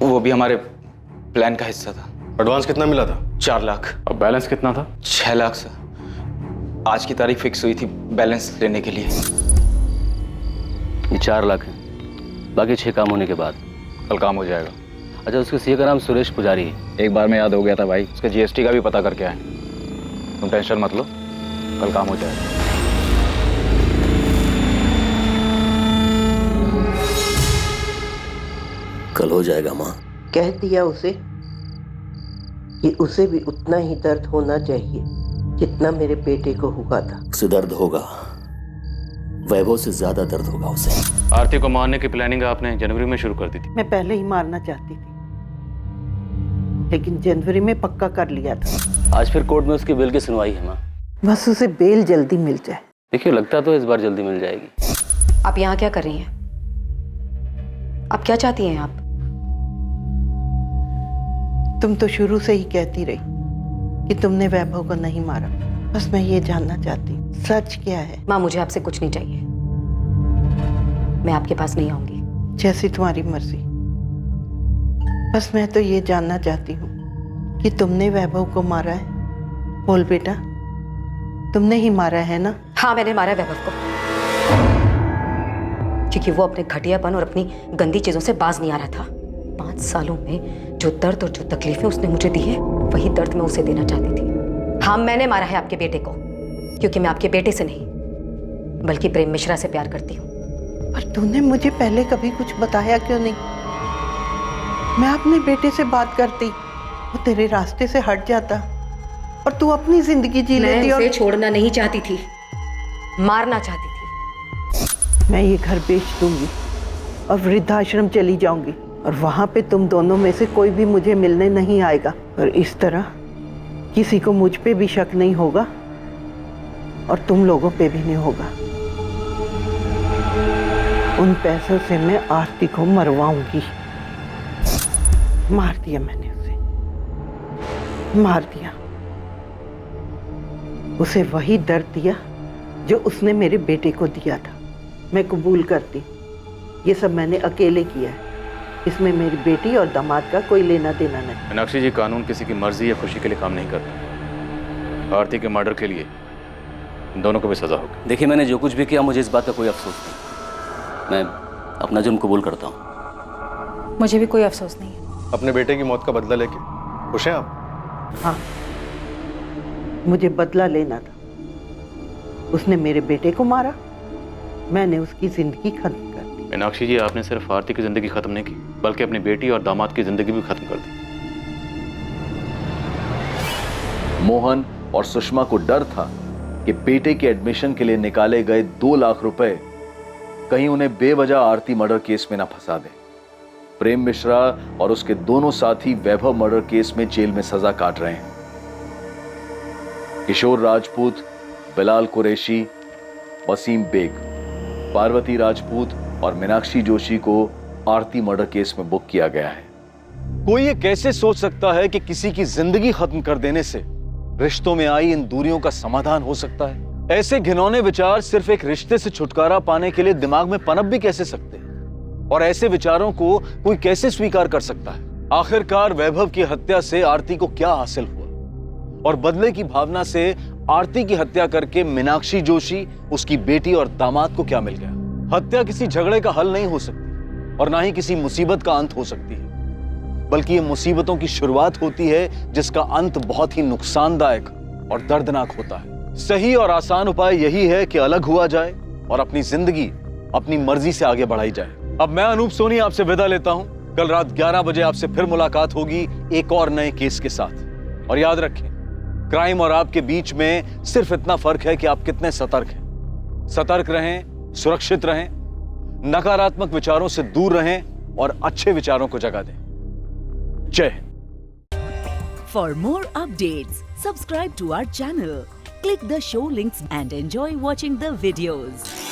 वो भी हमारे प्लान का हिस्सा था। एडवांस कितना मिला था? 4 लाख। और बैलेंस कितना था? 6 लाख सर। आज की तारीख फिक्स हुई थी बैलेंस लेने के लिए। ये 4 लाख है, बाकी 6 काम होने के बाद कल काम हो जाएगा। अच्छा, उसके सीए का नाम सुरेश पुजारी है। एक बार में याद हो गया था भाई, उसके जीएसटी का भी पता करके आए। तुम टेंशन मत लो, कल काम हो जाएगा। कल हो जाएगा माँ। कह दिया उसे कि उसे भी उतना ही दर्द होना चाहिए जितना मेरे बेटे को हुआ था। उसे दर्द होगा, वैभव से ज्यादा दर्द होगा उसे। आरती को मारने की प्लानिंग आपने जनवरी में शुरू कर दी थी। मैं पहले ही मारना चाहती थी, लेकिन जनवरी में पक्का कर लिया था। आज फिर कोर्ट में उसकी बेल की सुनवाई है माँ। बस उसे बेल जल्दी मिल जाए। देखिए, लगता तो इस बार जल्दी मिल जाएगी। आप यहाँ क्या कर रही हैं? आप क्या चाहती हैं आप? तुम तो शुरू से ही कहती रही कि तुमने वैभव को नहीं मारा। बस मैं ये जानना चाहती हूँ, सच क्या है? माँ, मुझे आपसे कुछ नहीं चाहिए, मैं आपके पास नहीं आऊंगी। जैसी तुम्हारी मर्जी। बस मैं तो ये जानना चाहती हूँ कि तुमने वैभव को मारा है। बोल बेटा, तुमने ही मारा है ना? हाँ, मैंने मारा वैभव को, क्योंकि वो अपने घटियापन और अपनी गंदी चीजों से बाज नहीं आ रहा था। 5 सालों में जो दर्द और जो तकलीफें उसने मुझे दी है, वही दर्द मैं उसे देना चाहती थी। हाँ, मैंने मारा है आपके बेटे को, क्योंकि मैं आपके बेटे से नहीं बल्कि प्रेम मिश्रा से प्यार करती हूँ। पर तूने मुझे पहले कभी कुछ बताया क्यों नहीं? मैं अपने बेटे से बात करती, वो तेरे रास्ते से हट जाता और तू अपनी जिंदगी जी लेती। मैं उसे छोड़ना नहीं चाहती थी, मारना चाहती थी। मैं ये घर बेच दूंगी और वृद्धाश्रम चली जाऊंगी, और वहां पे तुम दोनों में से कोई भी मुझे मिलने नहीं आएगा, और इस तरह किसी को मुझ पे भी शक नहीं होगा और तुम लोगों पे भी नहीं होगा। उन पैसों से मैं आरती को मरवाऊंगी। मार दिया मैंने उसे, मार दिया। उसे वही दर्द दिया जो उसने मेरे बेटे को दिया था। मैं कबूल करती, ये सब मैंने अकेले किया है, इसमें मेरी बेटी और दामाद का कोई लेना देना नहीं। मीनाक्षी जी, कानून किसी की मर्जी या खुशी के लिए काम नहीं करता। आरती के मर्डर के लिए दोनों को भी सजा होगी। देखिए, मैंने जो कुछ भी किया, मुझे इस बात का कोई अफसोस नहीं। मैं अपना जुर्म कबूल करता हूँ। मुझे भी कोई अफसोस नहीं है। अपने बेटे की मौत का बदला लेके खुश हैं आप? हाँ, मुझे बदला लेना था। उसने मेरे बेटे को मारा, मैंने उसकी जिंदगी खत्म कर दी। मीनाक्षी जी, आपने सिर्फ आरती की जिंदगी खत्म नहीं की, बल्कि अपनी बेटी और दामाद की जिंदगी भी खत्म कर दी। मोहन और सुषमा को डर था कि बेटे के एडमिशन के लिए निकाले गए 2 लाख रुपए कहीं उन्हें बेवजह आरती मर्डर केस में ना फंसा दे। प्रेम मिश्रा और उसके दोनों साथी वैभव मर्डर केस में जेल में सजा काट रहे हैं। किशोर राजपूत, बिलाल कुरैशी, वसीम बेग, पार्वती राजपूत और मीनाक्षी जोशी को आरती मर्डर केस में बुक किया गया है। कोई ये कैसे सोच सकता है कि किसी की जिंदगी खत्म कर देने से रिश्तों में आई इन दूरियों का समाधान हो सकता है? ऐसे घिनौने विचार सिर्फ एक रिश्ते से छुटकारा पाने के लिए दिमाग में पनप भी कैसे सकते हैं? और ऐसे विचारों को कोई कैसे स्वीकार कर सकता है? आखिरकार वैभव की हत्या से आरती को क्या हासिल हुआ? और बदले की भावना से आरती की हत्या करके मीनाक्षी जोशी, उसकी बेटी और दामाद को क्या मिल गया? हत्या किसी झगड़े का हल नहीं हो सकती और ना ही किसी मुसीबत का अंत हो सकती है, बल्कि ये मुसीबतों की शुरुआत होती है जिसका अंत बहुत ही नुकसानदायक और दर्दनाक होता है। सही और आसान उपाय यही है कि अलग हुआ जाए और अपनी जिंदगी अपनी मर्जी से आगे बढ़ाई जाए। अब मैं अनूप सोनी आपसे विदा लेता हूं। कल रात 11 बजे आपसे फिर मुलाकात होगी एक और नए केस के साथ। और याद रखें, क्राइम और आपके बीच में सिर्फ इतना फर्क है कि आप कितने सतर्क हैं। सतर्क रहें, सुरक्षित रहें, नकारात्मक विचारों से दूर रहें और अच्छे विचारों को जगह दें। जय Hind. For more updates, subscribe to our channel, click the show links and enjoy watching the videos.